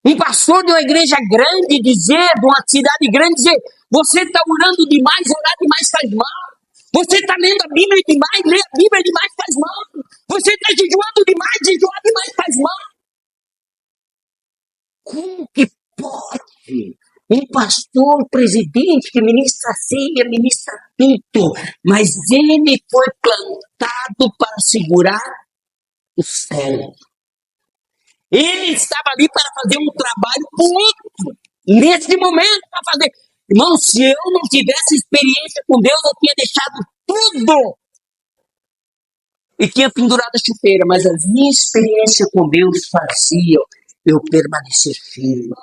um pastor de uma igreja grande dizer, de uma cidade grande, dizer, você está orando demais, orar demais faz mal. Você está lendo a Bíblia demais, ler a Bíblia demais faz mal. Você está jejuando demais, jejuar demais faz mal. Como que pode um pastor, presidente, que ministra ceia, ministra tudo, mas ele foi plantado para segurar o céu. Ele estava ali para fazer um trabalho para o outro. Nesse momento, para fazer. Irmão, se eu não tivesse experiência com Deus, eu tinha deixado tudo. E tinha pendurado a chuteira, mas a minha experiência com Deus fazia eu permanecer firme.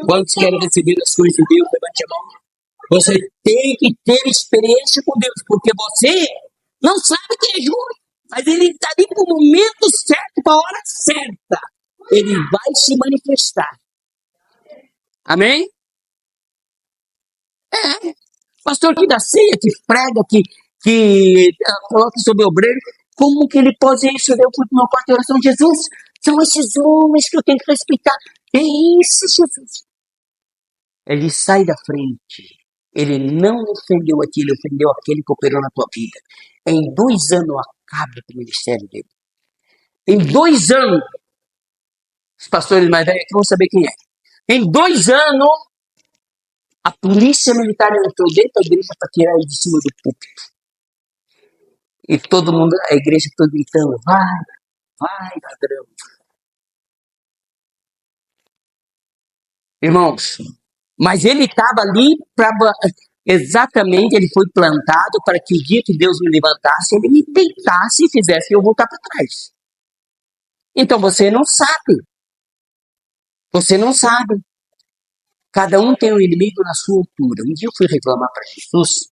Quantos querem receber as coisas de Deus? Levante a mão. Você tem que ter experiência com Deus, porque você não sabe que é justo, mas ele está ali para o momento certo, para a hora certa. Ele vai se manifestar. Amém? É. Pastor que dá ceia, que prega, que coloca sobre o obreiro, como que ele pode isso? Eu fui para uma quarta oração, Jesus, são esses homens que eu tenho que respeitar. É isso, Jesus. Ele sai da frente. Ele não ofendeu a ti, ele ofendeu aquele que operou na tua vida. Em 2 anos acaba com o ministério dele. Em 2 anos, os pastores mais velhos aqui vão saber quem é. Em 2 anos, a polícia militar entrou dentro da igreja para tirar ele de cima do púlpito. E todo mundo, a igreja toda gritando, vai, ladrão. Irmãos, mas ele estava ali para... Exatamente, ele foi plantado para que o dia que Deus me levantasse, ele me deitasse e fizesse eu voltar para trás. Então você não sabe. Você não sabe. Cada um tem um inimigo na sua altura. Um dia eu fui reclamar para Jesus.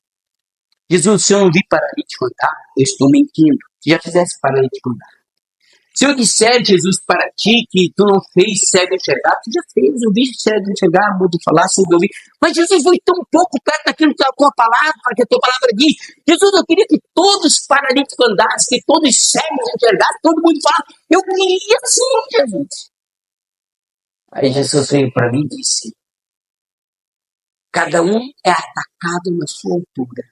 Jesus, se eu não vi paralítico andar, eu estou mentindo. Se já fizesse paralítico andar. Se eu disser, Jesus, para ti que tu não fez cego enxergar, tu já fez, eu vi cego enxergar, mudo falar, surdo ouvir. Mas Jesus foi tão pouco perto daquilo que a tua palavra, que a tua palavra diz. Jesus, eu queria que todos os paralíticos andassem, que todos os cegos enxergassem, todo mundo falasse. Eu queria sim, Jesus. Aí Jesus veio para mim e disse, cada um é atacado na sua altura.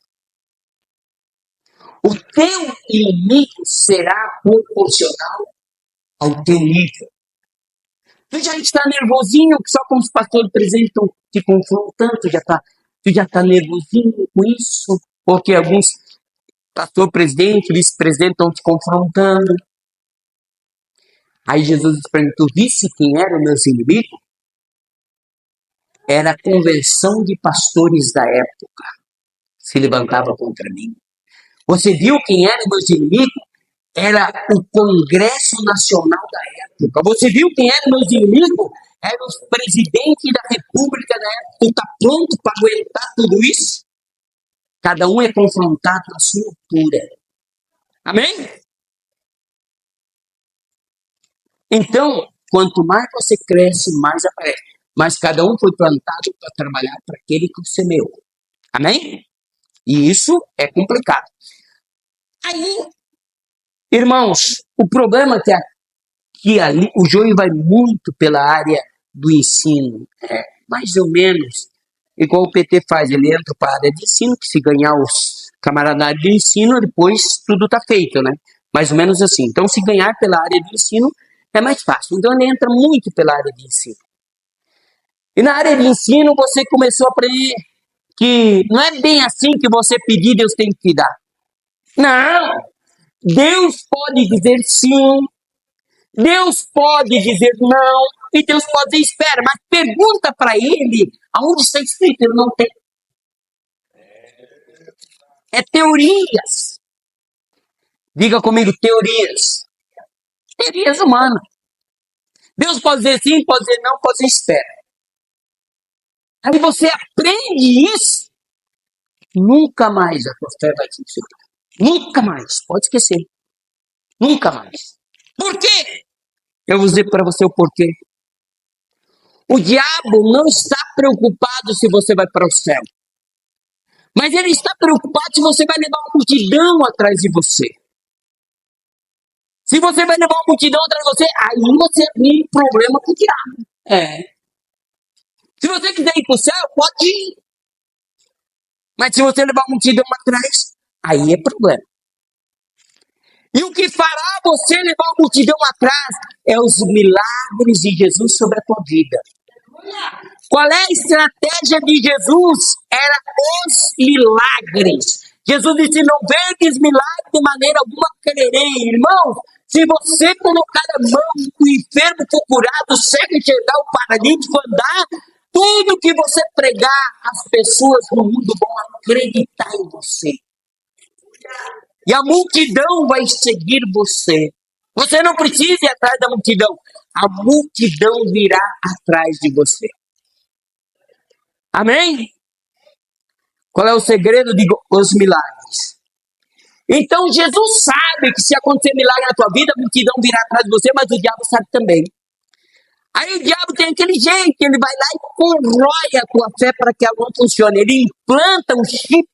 O teu inimigo será proporcional ao teu nível. Tu já está nervosinho, que só com os pastores presentes estão te confrontando, tu já está nervosinho com isso, porque alguns pastor presidente, vice-presidente estão te confrontando. Aí Jesus disse para mim, tu visse quem eram meus inimigos? Era a convenção de pastores da época, se levantava contra mim. Você viu quem eram meus inimigos? Era o Congresso Nacional da época. Você viu quem eram meus inimigos? Eram os presidentes da República da época. Tu está pronto para aguentar tudo isso? Cada um é confrontado na sua altura. Amém? Então, quanto mais você cresce, mais aparece. Mas cada um foi plantado para trabalhar para aquele que o semeou. Amém? E isso é complicado. Aí, irmãos, o problema é que ali o joio vai muito pela área do ensino. Mais ou menos igual o PT faz. Ele entra para a área de ensino, que se ganhar os camaradas de ensino, depois tudo está feito, né? Mais ou menos assim. Então, se ganhar pela área de ensino, é mais fácil. Então, ele entra muito pela área de ensino. E na área de ensino, você começou a aprender que não é bem assim que você pedir, Deus tem que te dar. Não! Deus pode dizer sim, Deus pode dizer não, e Deus pode dizer espera, mas pergunta para ele aonde está escrito, ele não tem. É teorias. Diga comigo, teorias. Teorias humanas. Deus pode dizer sim, pode dizer não, pode dizer espera. Aí você aprende isso, nunca mais a tua fé vai funcionar. Nunca mais, pode esquecer. Nunca mais. Por quê? Eu vou dizer para você o porquê. O diabo não está preocupado se você vai para o céu. Mas ele está preocupado se você vai levar uma multidão atrás de você. Se você vai levar uma multidão atrás de você, aí você tem um problema com o diabo. Se você quiser ir para o céu, pode ir. Mas se você levar uma multidão atrás, aí é problema. E o que fará você levar a multidão atrás é os milagres de Jesus sobre a tua vida. Qual é a estratégia de Jesus? Era os milagres. Jesus disse, não verdes milagres de maneira alguma crerei. Irmão, se você colocar a mão, o enfermo for curado, o cego enxergar, o paralítico andar, tudo que você pregar, as pessoas no mundo vão acreditar em você. E a multidão vai seguir você. Você não precisa ir atrás da multidão. A multidão virá atrás de você. Amém? Qual é o segredo dos milagres? Então, Jesus sabe que se acontecer milagre na tua vida, a multidão virá atrás de você, mas o diabo sabe também. Aí o diabo tem aquele jeito, ele vai lá e corrói a tua fé para que ela não funcione. Ele implanta um chip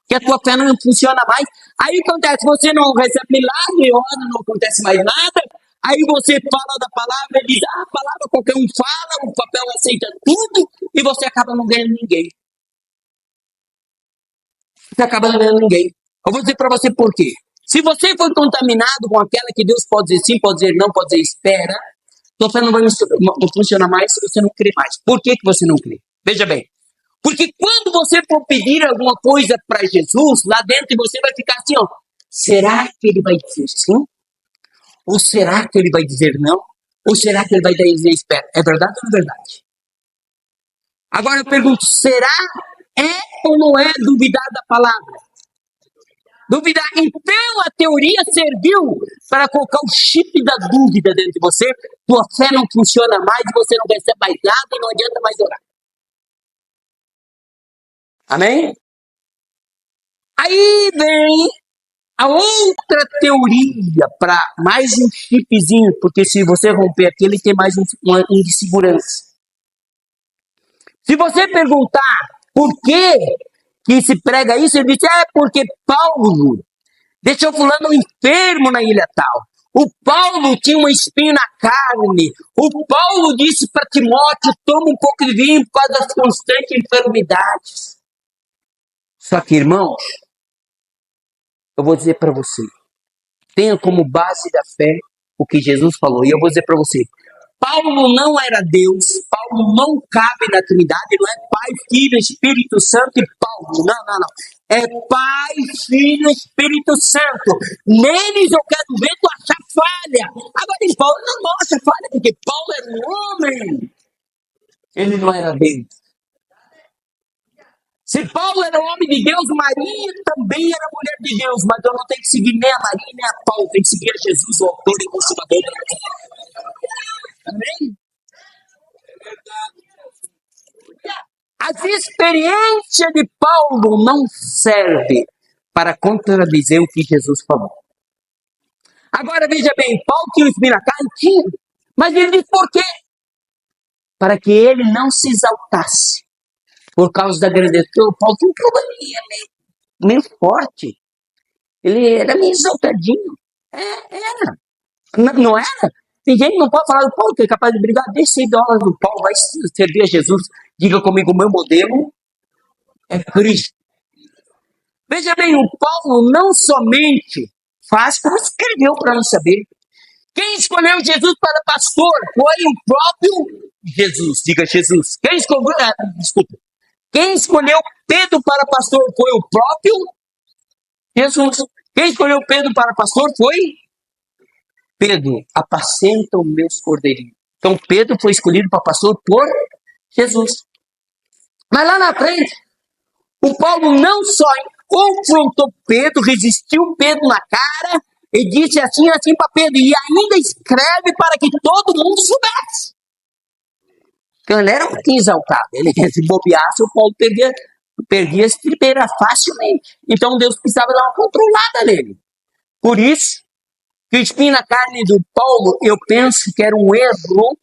que a tua fé não funciona mais. Aí acontece, você não recebe milagre, ora, não acontece mais nada. Aí você fala da palavra e diz, a palavra qualquer um fala, o papel aceita tudo, e você acaba não ganhando ninguém. Você acaba não ganhando ninguém. Eu vou dizer para você por quê. Se você foi contaminado com aquela que Deus pode dizer sim, pode dizer não, pode dizer espera, sua fé não vai funcionar mais se você não crê mais. Por que você não crê? Veja bem. Porque quando você for pedir alguma coisa para Jesus, lá dentro você vai ficar assim, ó. Será que ele vai dizer sim? Ou será que ele vai dizer não? Ou será que ele vai dizer espera? É verdade ou não é verdade? Agora eu pergunto, será ou não é duvidar da palavra? Duvidar. Então a teoria serviu para colocar o chip da dúvida dentro de você. Tua fé não funciona mais, você não recebe mais nada e não adianta mais orar. Amém? Aí vem a outra teoria para mais um chipzinho, porque se você romper aqui, ele tem mais um de segurança. Se você perguntar por que se prega isso, ele diz, porque Paulo deixou fulano enfermo na ilha tal. O Paulo tinha uma espinha na carne. O Paulo disse para Timóteo, toma um pouco de vinho por causa das constantes enfermidades. Só que, irmãos, eu vou dizer para você, tenha como base da fé o que Jesus falou. E eu vou dizer para você, Paulo não era Deus, Paulo não cabe na Trindade, não é Pai, Filho, Espírito Santo e Paulo. Não. É Pai, Filho, Espírito Santo. Neles eu quero ver tu achar falha. Agora em Paulo não acha falha, porque Paulo era um homem. Ele não era Deus. Se Paulo era homem de Deus, Maria também era mulher de Deus, mas eu não tenho que seguir nem a Maria nem a Paulo, tenho que seguir a Jesus, o autor e consumador da fé. Amém? As experiências de Paulo não servem para contradizer o que Jesus falou. Agora veja bem, Paulo tinha um espinho na carne? Tinha. Mas ele disse por quê? Para que ele não se exaltasse. Por causa da grandeza. O Paulo tinha um probleminha meio forte. Ele era meio exaltadinho. Era. Não era? Tem gente que não pode falar do Paulo, que é capaz de brigar. Deixa de dólares do Paulo, vai servir a Jesus. Diga comigo, o meu modelo é Cristo. Veja bem, o Paulo não somente faz como escreveu para não saber. Quem escolheu Jesus para pastor foi o próprio Jesus. Diga Jesus. Quem escolheu Pedro para pastor foi o próprio Jesus. Quem escolheu Pedro para pastor foi Pedro. Apacenta os meus cordeirinhos. Então Pedro foi escolhido para pastor por Jesus. Mas lá na frente, o Paulo não só confrontou Pedro, resistiu Pedro na cara e disse assim para Pedro, e ainda escreve para que todo mundo soubesse. Então ele era um pouquinho exaltado. Ele, se bobeasse, o Paulo perdia a estribeira facilmente. Então Deus precisava dar uma controlada nele. Por isso, que o espinho na carne do Paulo, eu penso que era um erro,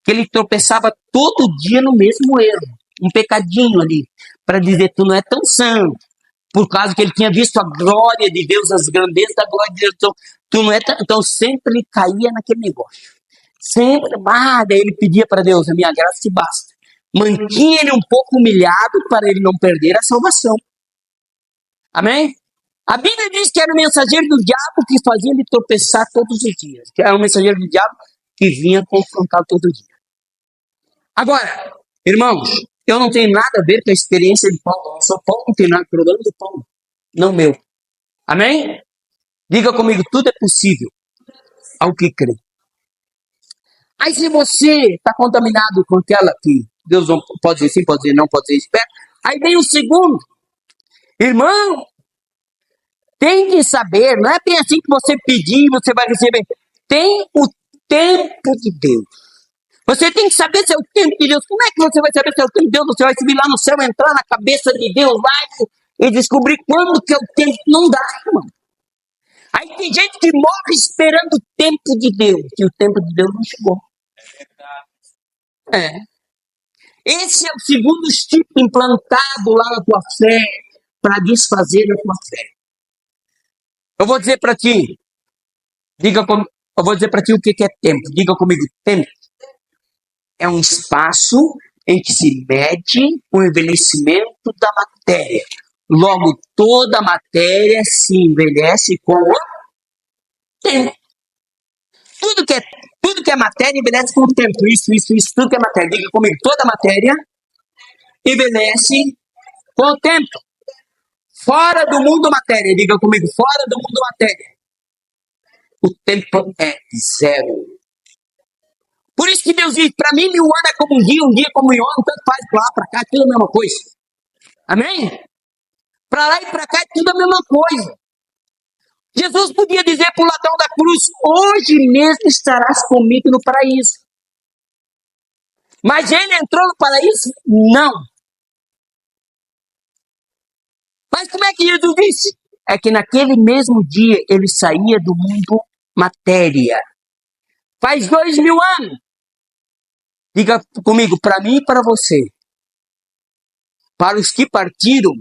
que ele tropeçava todo dia no mesmo erro. Um pecadinho ali, para dizer, tu não é tão santo. Por causa que ele tinha visto a glória de Deus, as grandezas da glória de Deus. Então, tu não é tão... Então sempre ele caía naquele negócio. Sempre, daí ele pedia para Deus, a minha graça te basta. Mantinha ele um pouco humilhado para ele não perder a salvação. Amém? A Bíblia diz que era o mensageiro do diabo que fazia ele tropeçar todos os dias. Que era o mensageiro do diabo que vinha confrontar todo dia. Agora, irmãos, eu não tenho nada a ver com a experiência de Paulo. Só Paulo não tem nada, o problema do Paulo, não meu. Amém? Diga comigo, tudo é possível ao que crê. Aí se você está contaminado com aquela que Deus não pode dizer sim, pode dizer não, pode dizer espera. Aí vem o segundo. Irmão, tem que saber, não é bem assim que você pedir e você vai receber. Tem o tempo de Deus. Você tem que saber se é o tempo de Deus. Como é que você vai saber se é o tempo de Deus? Você vai subir lá no céu, entrar na cabeça de Deus lá e descobrir quando que é o tempo. Não dá, irmão. Aí tem gente que morre esperando o tempo de Deus, e o tempo de Deus não chegou. Esse é o segundo chip implantado lá na tua fé, para desfazer a tua fé. Eu vou dizer para ti, eu vou dizer para ti o que é tempo. Diga comigo, tempo é um espaço em que se mede o envelhecimento da matéria. Logo, toda matéria se envelhece com o tempo. Tudo que é matéria envelhece com o tempo. Isso, tudo que é matéria. Diga comigo, toda matéria envelhece com o tempo. Fora do mundo matéria. Diga comigo, fora do mundo matéria. O tempo é zero. Por isso que Deus diz, para mim 1000 anos é como um dia como um ano, tanto faz para lá, para cá, tudo a mesma coisa. Amém? Para lá e para cá é tudo a mesma coisa. Jesus podia dizer para o ladrão da cruz, hoje mesmo estarás comigo no paraíso. Mas ele entrou no paraíso? Não. Mas como é que Jesus disse? É que naquele mesmo dia ele saía do mundo matéria. Faz 2000 anos. Diga comigo, para mim e para você. Para os que partiram,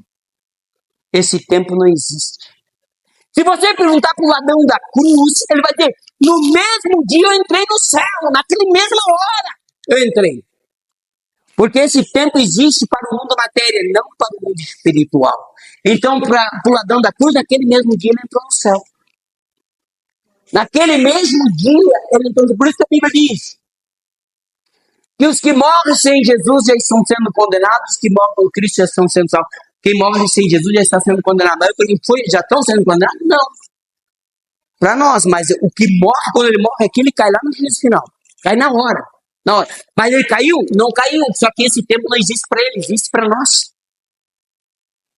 esse tempo não existe. Se você perguntar para o ladrão da cruz, ele vai dizer, no mesmo dia eu entrei no céu, naquela mesma hora eu entrei. Porque esse tempo existe para o mundo matéria, não para o mundo espiritual. Então, para o ladrão da cruz, naquele mesmo dia ele entrou no céu. Naquele mesmo dia ele entrou. Por isso que a Bíblia diz que os que morrem sem Jesus já estão sendo condenados, os que morrem com Cristo já estão sendo salvos. Quem morre sem Jesus já está sendo condenado. Aí eu pergunto, já estão sendo condenados? Não. Para nós, mas o que morre, quando ele morre, é que ele cai lá no juízo final. Cai na hora. Na hora. Mas ele caiu? Não caiu. Só que esse tempo não existe para ele, existe para nós.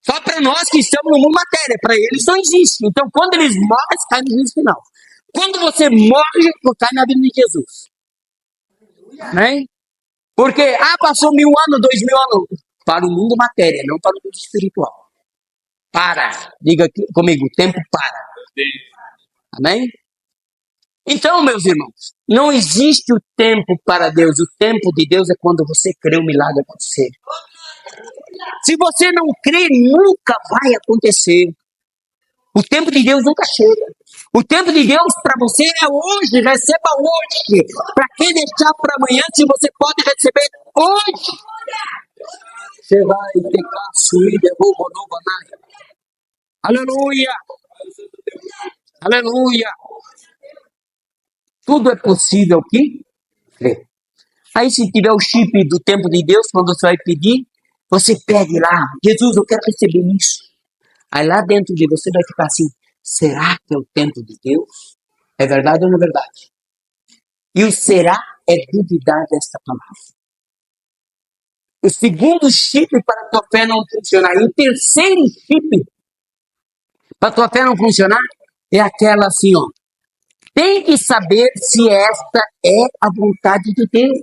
Só para nós que estamos no mundo matéria. Para eles não existe. Então, quando eles morrem, cai no juízo final. Quando você morre, cai na vida de Jesus. Né? Porque, passou 1000 anos, 2000 anos. Para o mundo matéria, não para o mundo espiritual. Para. Diga comigo, o tempo para. Amém? Então, meus irmãos, não existe o tempo para Deus. O tempo de Deus é quando você crê o milagre acontecer. Se você não crê, nunca vai acontecer. O tempo de Deus nunca chega. O tempo de Deus para você é hoje. Receba hoje. Para quem deixar para amanhã, se você pode receber hoje. Você vai ter caçuída, aleluia. Aleluia. Tudo é possível que crer. Aí se tiver o chip do tempo de Deus, quando você vai pedir, você pede lá, Jesus, eu quero receber isso. Aí lá dentro de você vai ficar assim, será que é o tempo de Deus? É verdade ou não é verdade? E o será é duvidar desta palavra. O segundo chip para a tua fé não funcionar. E o terceiro chip para a tua fé não funcionar é aquela assim, ó. Tem que saber se esta é a vontade de Deus.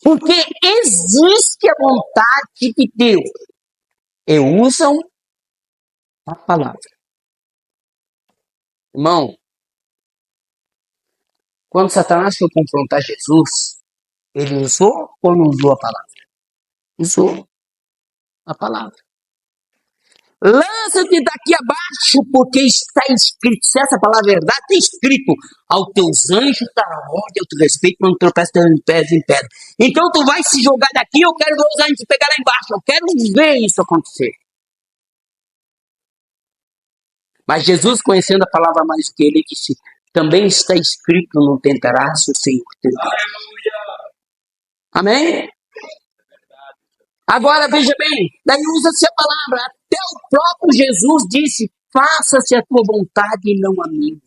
Porque existe a vontade de Deus. E usam a palavra. Irmão, quando Satanás foi confrontar Jesus, ele usou ou não usou a palavra? Usou a palavra. Lança-te daqui abaixo, porque está escrito. Se essa palavra é verdade, está escrito. Aos teus anjos dará ordem, ao teu respeito, não tropeça em pés em pedra. Então tu vai se jogar daqui, eu quero ver os anjos pegar lá embaixo. Eu quero ver isso acontecer. Mas Jesus, conhecendo a palavra mais do que ele, disse, também está escrito, não tentarás o Senhor teu Deus. Amém? Agora, veja bem, daí usa-se a palavra. Até o próprio Jesus disse, faça-se a tua vontade e não a minha.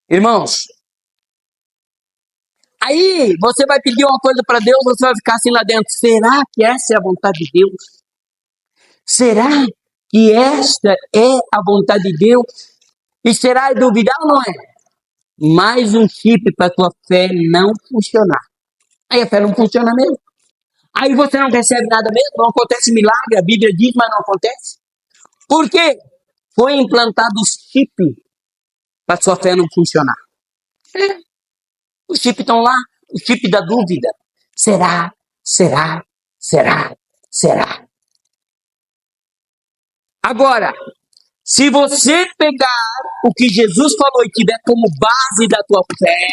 Irmãos, aí você vai pedir uma coisa para Deus, você vai ficar assim lá dentro. Será que essa é a vontade de Deus? Será que esta é a vontade de Deus? E será duvidar ou não é? Mais um chip para a tua fé não funcionar. Aí a fé não funciona mesmo. Aí você não recebe nada mesmo, não acontece milagre, a Bíblia diz, mas não acontece. Por quê? Foi implantado o chip para sua fé não funcionar. Os chips estão lá, o chip da dúvida. Será, será, será, será. Agora, se você pegar o que Jesus falou e tiver como base da tua fé,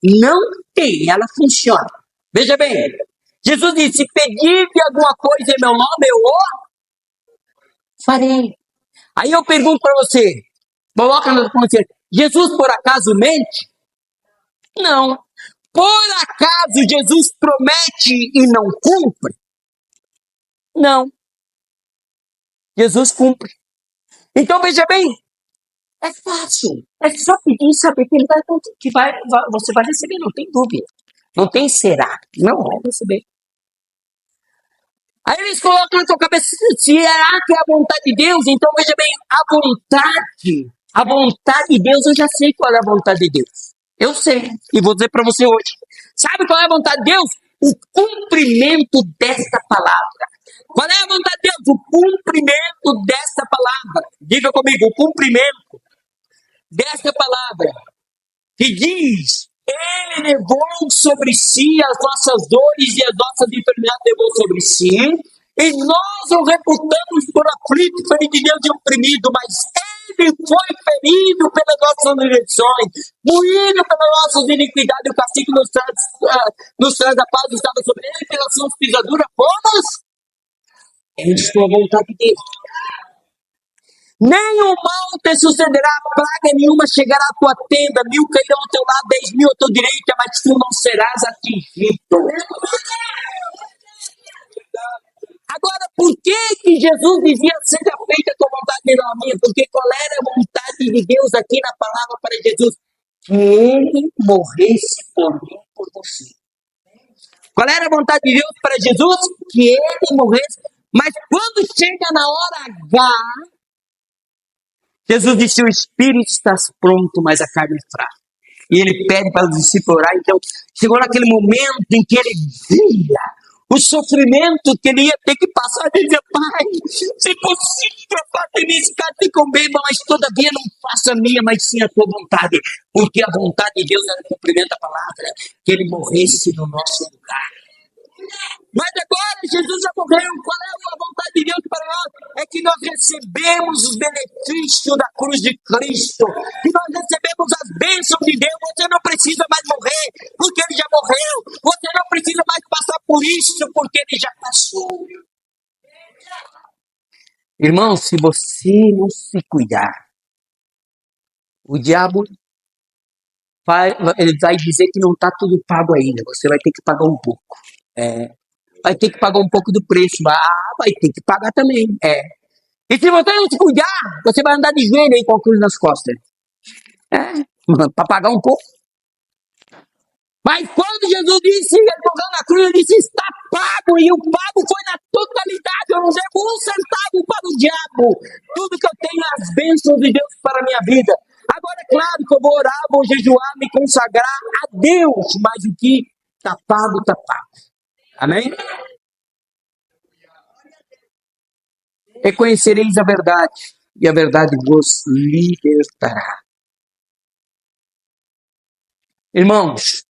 não tem, ela funciona. Veja bem, Jesus disse, se pedir-me alguma coisa em meu nome, eu o farei. Aí eu pergunto para você, coloca na consciência, Jesus por acaso mente? Não. Por acaso Jesus promete e não cumpre? Não. Jesus cumpre. Então veja bem, é fácil. É só pedir e saber que ele você vai receber, não tem dúvida. Não tem será. Não vai receber. Aí eles colocam na sua cabeça, será que é a vontade de Deus? Então veja bem, a vontade de Deus, eu já sei qual é a vontade de Deus. Eu sei, e vou dizer para você hoje. Sabe qual é a vontade de Deus? O cumprimento desta palavra. Qual é a vontade de Deus? O cumprimento desta palavra. Diga comigo, o cumprimento desta palavra. Que diz, ele levou sobre si as nossas dores e as nossas enfermidades levou sobre si. E nós o reputamos por aflito, ferido de Deus e oprimido, mas ele foi ferido pelas nossas direções, moído pelas nossas iniquidades, o castigo nos traz a paz, estava sobre ele, pelas suas pisaduras, fomos em sua vontade dele. Nem o mal te sucederá, praga nenhuma chegará à tua tenda, 1000 cairão ao teu lado, 10.000 à tua direita, mas tu não serás atingido. Agora, por que Jesus dizia, seja feita a tua vontade e não a minha? Porque qual era a vontade de Deus aqui na palavra para Jesus? Que ele morresse por mim, por você. Qual era a vontade de Deus para Jesus? Que ele morresse. Mas quando chega na hora H, Jesus disse, o Espírito está pronto, mas a carne é fraca. E ele pede para os discípulos orar. Então, chegou naquele momento em que ele via o sofrimento que ele ia ter que passar. Ele dizia, Pai, se possível, faça nesse cálice com beba, mas todavia não faça a minha, mas sim a tua vontade. Porque a vontade de Deus era cumprimento da palavra, que ele morresse no nosso lugar. Mas agora Jesus já morreu. Qual é a vontade de Deus para nós? É que nós recebemos os benefícios da cruz de Cristo. Que nós recebemos as bênçãos de Deus. Você não precisa mais morrer, porque ele já morreu. Você não precisa mais passar por isso, porque ele já passou. Irmão, se você não se cuidar, o diabo ele vai dizer que não está tudo pago ainda. Você vai ter que pagar um pouco. Vai ter que pagar um pouco do preço. Vai ter que pagar também. E se você não se cuidar, você vai andar de joelho aí com a cruz nas costas. Para pagar um pouco. Mas quando Jesus disse, ele morreu na cruz, ele disse, está pago. E o pago foi na totalidade. Eu não devo um centavo para o diabo. Tudo que eu tenho é as bênçãos de Deus para a minha vida. Agora é claro que eu vou orar, vou jejuar, me consagrar a Deus. Mas o que está pago, está pago. Amém? Reconhecereis a verdade, e a verdade vos libertará. Irmãos,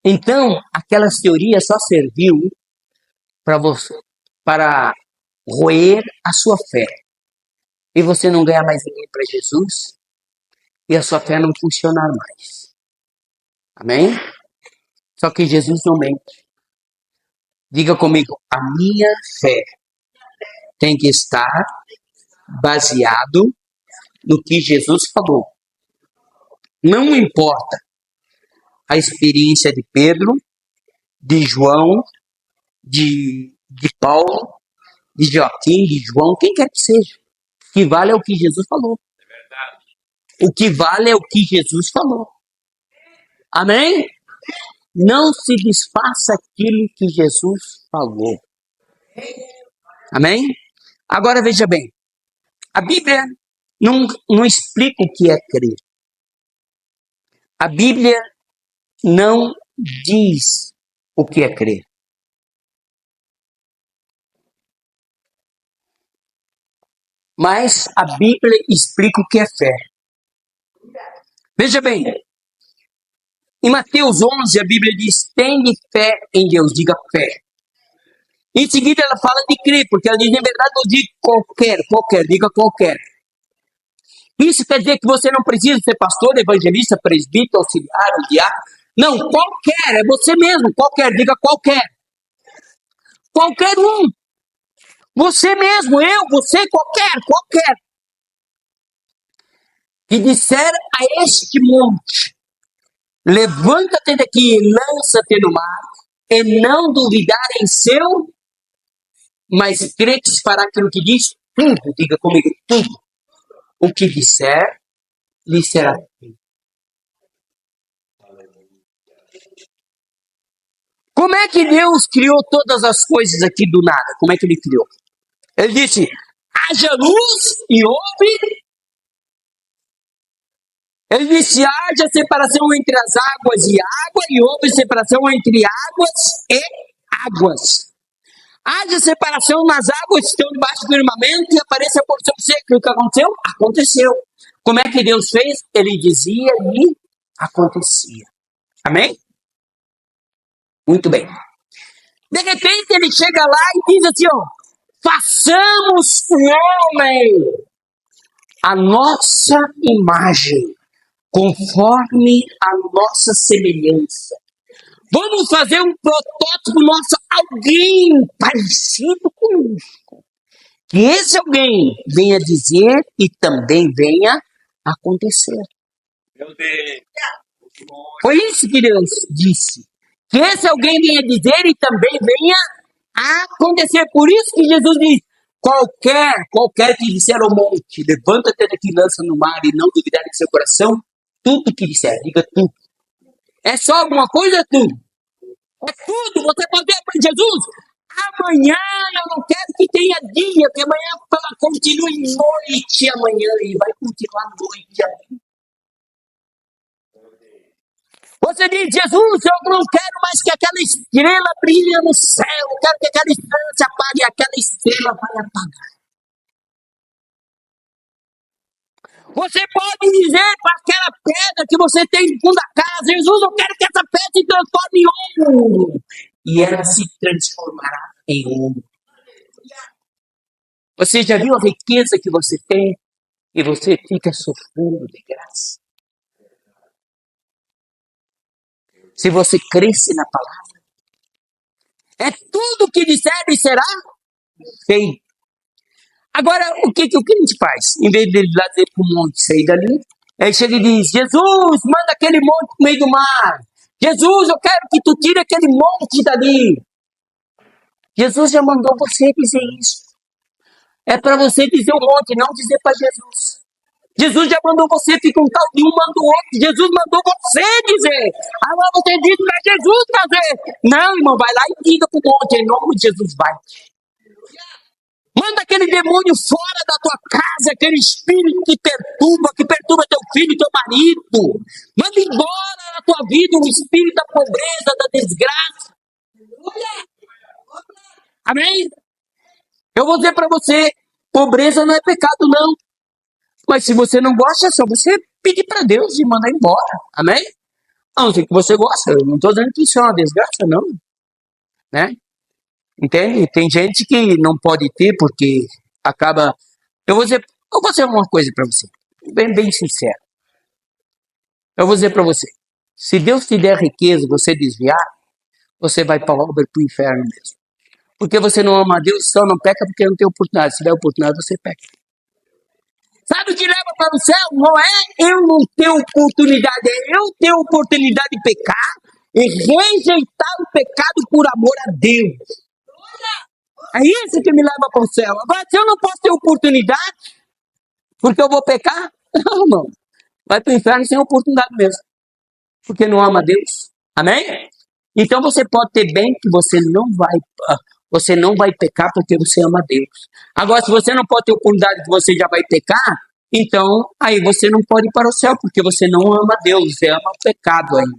então, aquelas teorias só serviu para roer a sua fé. E você não ganhar mais ninguém para Jesus, e a sua fé não funcionar mais. Amém? Só que Jesus não mente. Diga comigo, a minha fé tem que estar baseado no que Jesus falou. Não importa a experiência de Pedro, de João, de Paulo, de Joaquim, de João, quem quer que seja. O que vale é o que Jesus falou. O que vale é o que Jesus falou. Amém? Não se desfaça aquilo que Jesus falou. Amém? Agora veja bem. A Bíblia não explica o que é crer. A Bíblia não diz o que é crer. Mas a Bíblia explica o que é fé. Veja bem, em Mateus 11 a Bíblia diz, tende fé em Deus, diga fé. Em seguida ela fala de crer, porque ela diz, em verdade não diz qualquer, diga qualquer. Isso quer dizer que você não precisa ser pastor, evangelista, presbítero, auxiliar, diácono. Não, qualquer, é você mesmo, qualquer, diga qualquer. Qualquer um. Você mesmo, eu, você, qualquer. E disser a este monte, levanta-te daqui e lança-te no mar, e não duvidar em seu, mas crê que se fará aquilo que diz, tudo, diga comigo, tudo. O que disser, lhe será feito. Como é que Deus criou todas as coisas aqui do nada? Como é que ele criou? Ele disse, haja luz e houve. Ele disse, haja separação entre as águas e água, e houve separação entre águas e águas. Haja separação nas águas que estão debaixo do firmamento e apareça a porção seca. O que aconteceu? Aconteceu. Como é que Deus fez? Ele dizia e acontecia. Amém? Muito bem. De repente ele chega lá e diz assim, ó, façamos o homem a nossa imagem, conforme a nossa semelhança. Vamos fazer um protótipo nosso, alguém parecido conosco. Que esse alguém venha dizer e também venha acontecer. Meu Deus. Foi isso que Deus disse. Que esse alguém venha dizer e também venha acontecer. Por isso que Jesus diz, qualquer que disser ao monte, levanta-te daqui e lança no mar e não duvidar em seu coração, tudo que disser, diga tudo. É só alguma coisa? É tudo. É tudo. Você pode dizer para Jesus, amanhã eu não quero que tenha dia, que amanhã ela continue noite amanhã e vai continuar noite amanhã. Você diz, Jesus, eu não quero mais que aquela estrela brilhe no céu, eu quero que aquela estrela se apague e aquela estrela vai apagar. Você pode dizer para aquela pedra que você tem no fundo da casa, Jesus, eu quero que essa pedra se transforme em ouro. E ela se transformará em ouro. Você já viu a riqueza que você tem e você fica sofrendo de graça? Se você cresce na palavra, é tudo que disser e será feito. Agora, o que o crente faz? Em vez de ele lá dizer para o monte sair dali, ele chega e diz, Jesus, manda aquele monte no meio do mar. Jesus, eu quero que tu tire aquele monte dali. Jesus já mandou você dizer isso. É para você dizer o monte, não dizer para Jesus. Jesus já mandou você, fica um tal de um, manda o outro. Jesus mandou você dizer. Agora você diz para Jesus fazer. Não, irmão, vai lá e diga para o monte, em nome de Jesus, vai. Manda aquele demônio fora da tua casa, aquele espírito que perturba teu filho e teu marido. Manda embora da tua vida o espírito da pobreza, da desgraça. Amém? Eu vou dizer para você, pobreza não é pecado não. Mas se você não gosta, é só você pedir para Deus e mandar embora. Amém? A não ser que você gosta. Eu não estou dizendo que isso é uma desgraça, não. Né? Entende? Tem gente que não pode ter porque acaba... Eu vou dizer uma coisa para você. Bem sincero. Eu vou dizer para você. Se Deus te der riqueza e você desviar, você vai para o inferno mesmo. Porque você não ama a Deus, só não peca porque não tem oportunidade. Se der oportunidade, você peca. Sabe o que leva para o céu? Não é eu não ter oportunidade, é eu ter oportunidade de pecar e rejeitar o pecado por amor a Deus. É isso que me leva para o céu. Agora, se eu não posso ter oportunidade, porque eu vou pecar, não, irmão. Vai para o inferno sem oportunidade mesmo. Porque não ama a Deus. Amém? Então você pode ter bem que você não vai pecar porque você ama a Deus. Agora, se você não pode ter oportunidade que você já vai pecar, então aí você não pode ir para o céu porque você não ama a Deus, você ama o pecado ainda.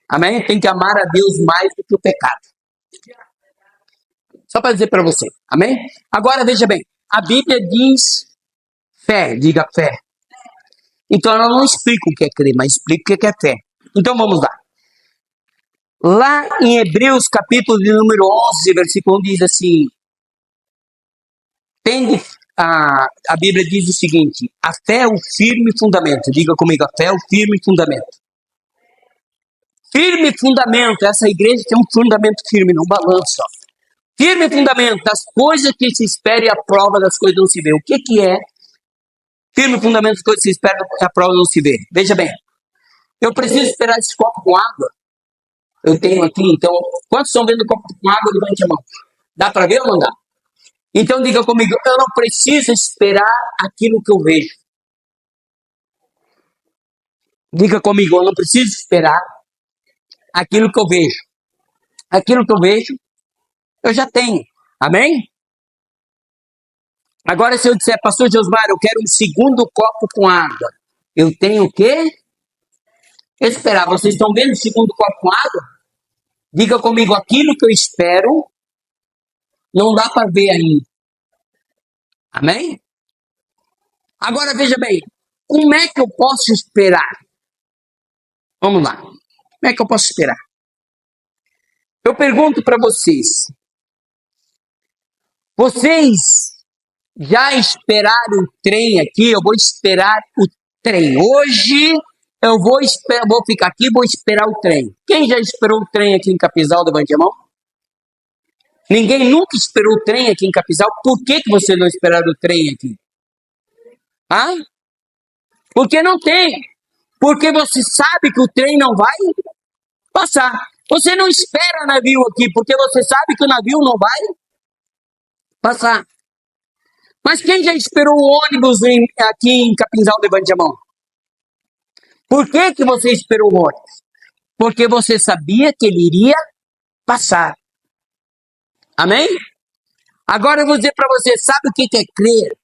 Amém? Tem que amar a Deus mais do que o pecado. Só para dizer para você. Amém? Agora veja bem, a Bíblia diz fé, diga fé. Então ela não explica o que é crer, mas explica o que é fé. Então vamos lá. Lá em Hebreus, capítulo de número 11, versículo 1, diz assim, a Bíblia diz o seguinte, a fé é o firme fundamento. Diga comigo, a fé é o firme fundamento. Firme fundamento, essa igreja tem um fundamento firme, não balança. Firme fundamento, das coisas que se espera e a prova das coisas não se vê. O que é firme fundamento das coisas que se espera e a prova não se vê? Veja bem, eu preciso esperar esse copo com água. Eu tenho aqui, então, quantos estão vendo o copo com água? Levante a mão. Dá para ver ou não dá? Então diga comigo, eu não preciso esperar aquilo que eu vejo. Diga comigo, eu não preciso esperar aquilo que eu vejo. Aquilo que eu vejo, eu já tenho. Amém? Agora se eu disser, pastor Josmar, eu quero um segundo copo com água. Eu tenho o quê? Esperar. Vocês estão vendo o segundo copo com água? Diga comigo, aquilo que eu espero Não dá para ver ainda. Amém? Agora veja bem, como é que eu posso esperar? Vamos lá. Como é que eu posso esperar? Eu pergunto para vocês. Vocês já esperaram o trem aqui? Eu vou esperar o trem. Hoje eu vou ficar aqui e vou esperar o trem. Quem já esperou o trem aqui em Capinzal? Levante a mão. Ninguém nunca esperou o trem aqui em Capinzal. Por que você não esperaram o trem aqui? Ah? Porque não tem. Porque você sabe que o trem não vai passar. Você não espera navio aqui, porque você sabe que o navio não vai passar. Mas quem já esperou o ônibus aqui em Capinzal? Levante a mão. Por que você esperou o ônibus? Porque você sabia que ele iria passar. Amém? Agora eu vou dizer para você, sabe o que é crer?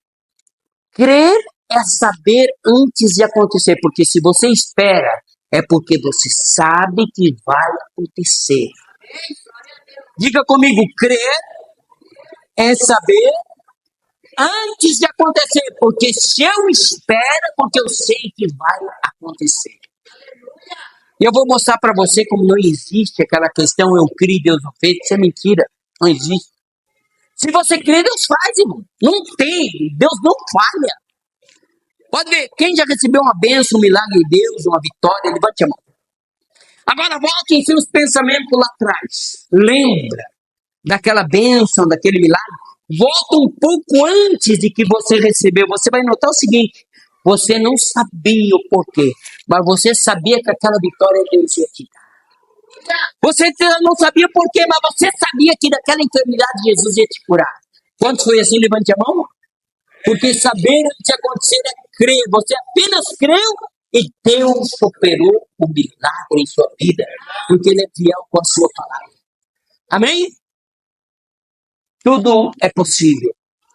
Crer é saber antes de acontecer, porque se você espera, é porque você sabe que vai acontecer. Diga comigo, crer é saber antes de acontecer, porque se eu espero, é porque eu sei que vai acontecer. E eu vou mostrar para você como não existe aquela questão, eu criei, Deus não fez, isso é mentira, não existe. Se você crê, Deus faz, irmão. Não tem, Deus não falha. Pode ver, quem já recebeu uma bênção, um milagre de Deus, uma vitória, levante a mão. Agora volte em seus pensamentos lá atrás. Lembra daquela bênção, daquele milagre? Volta um pouco antes de que você recebeu. Você vai notar o seguinte, você não sabia o porquê, mas você sabia que aquela vitória Deus ia te dar. Você não sabia porquê, mas você sabia que daquela enfermidade Jesus ia te curar. Quantos foi assim? Levante a mão. Porque saber antes de acontecer é crer. Você apenas creu e Deus operou o milagre em sua vida, porque Ele é fiel com a sua palavra. Amém? Tudo é possível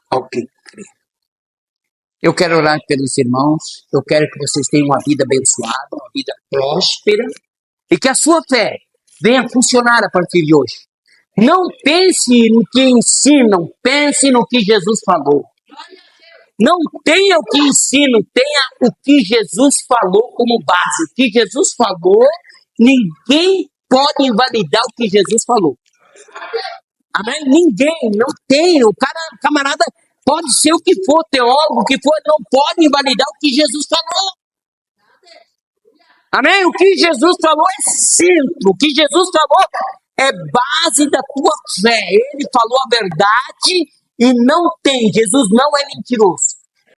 ao que crê. Eu quero orar pelos irmãos, eu quero que vocês tenham uma vida abençoada, uma vida próspera, e que a sua fé venha funcionar a partir de hoje. Não pense no que ensinam, pense no que Jesus falou. Não tenha o que ensino, tenha o que Jesus falou como base. O que Jesus falou, ninguém pode invalidar o que Jesus falou. Amém? Ninguém, não tem. O camarada pode ser o que for, teólogo, o que for, não pode invalidar o que Jesus falou. Amém? O que Jesus falou é centro. O que Jesus falou é base da tua fé. Ele falou a verdade e não tem. Jesus não é mentiroso.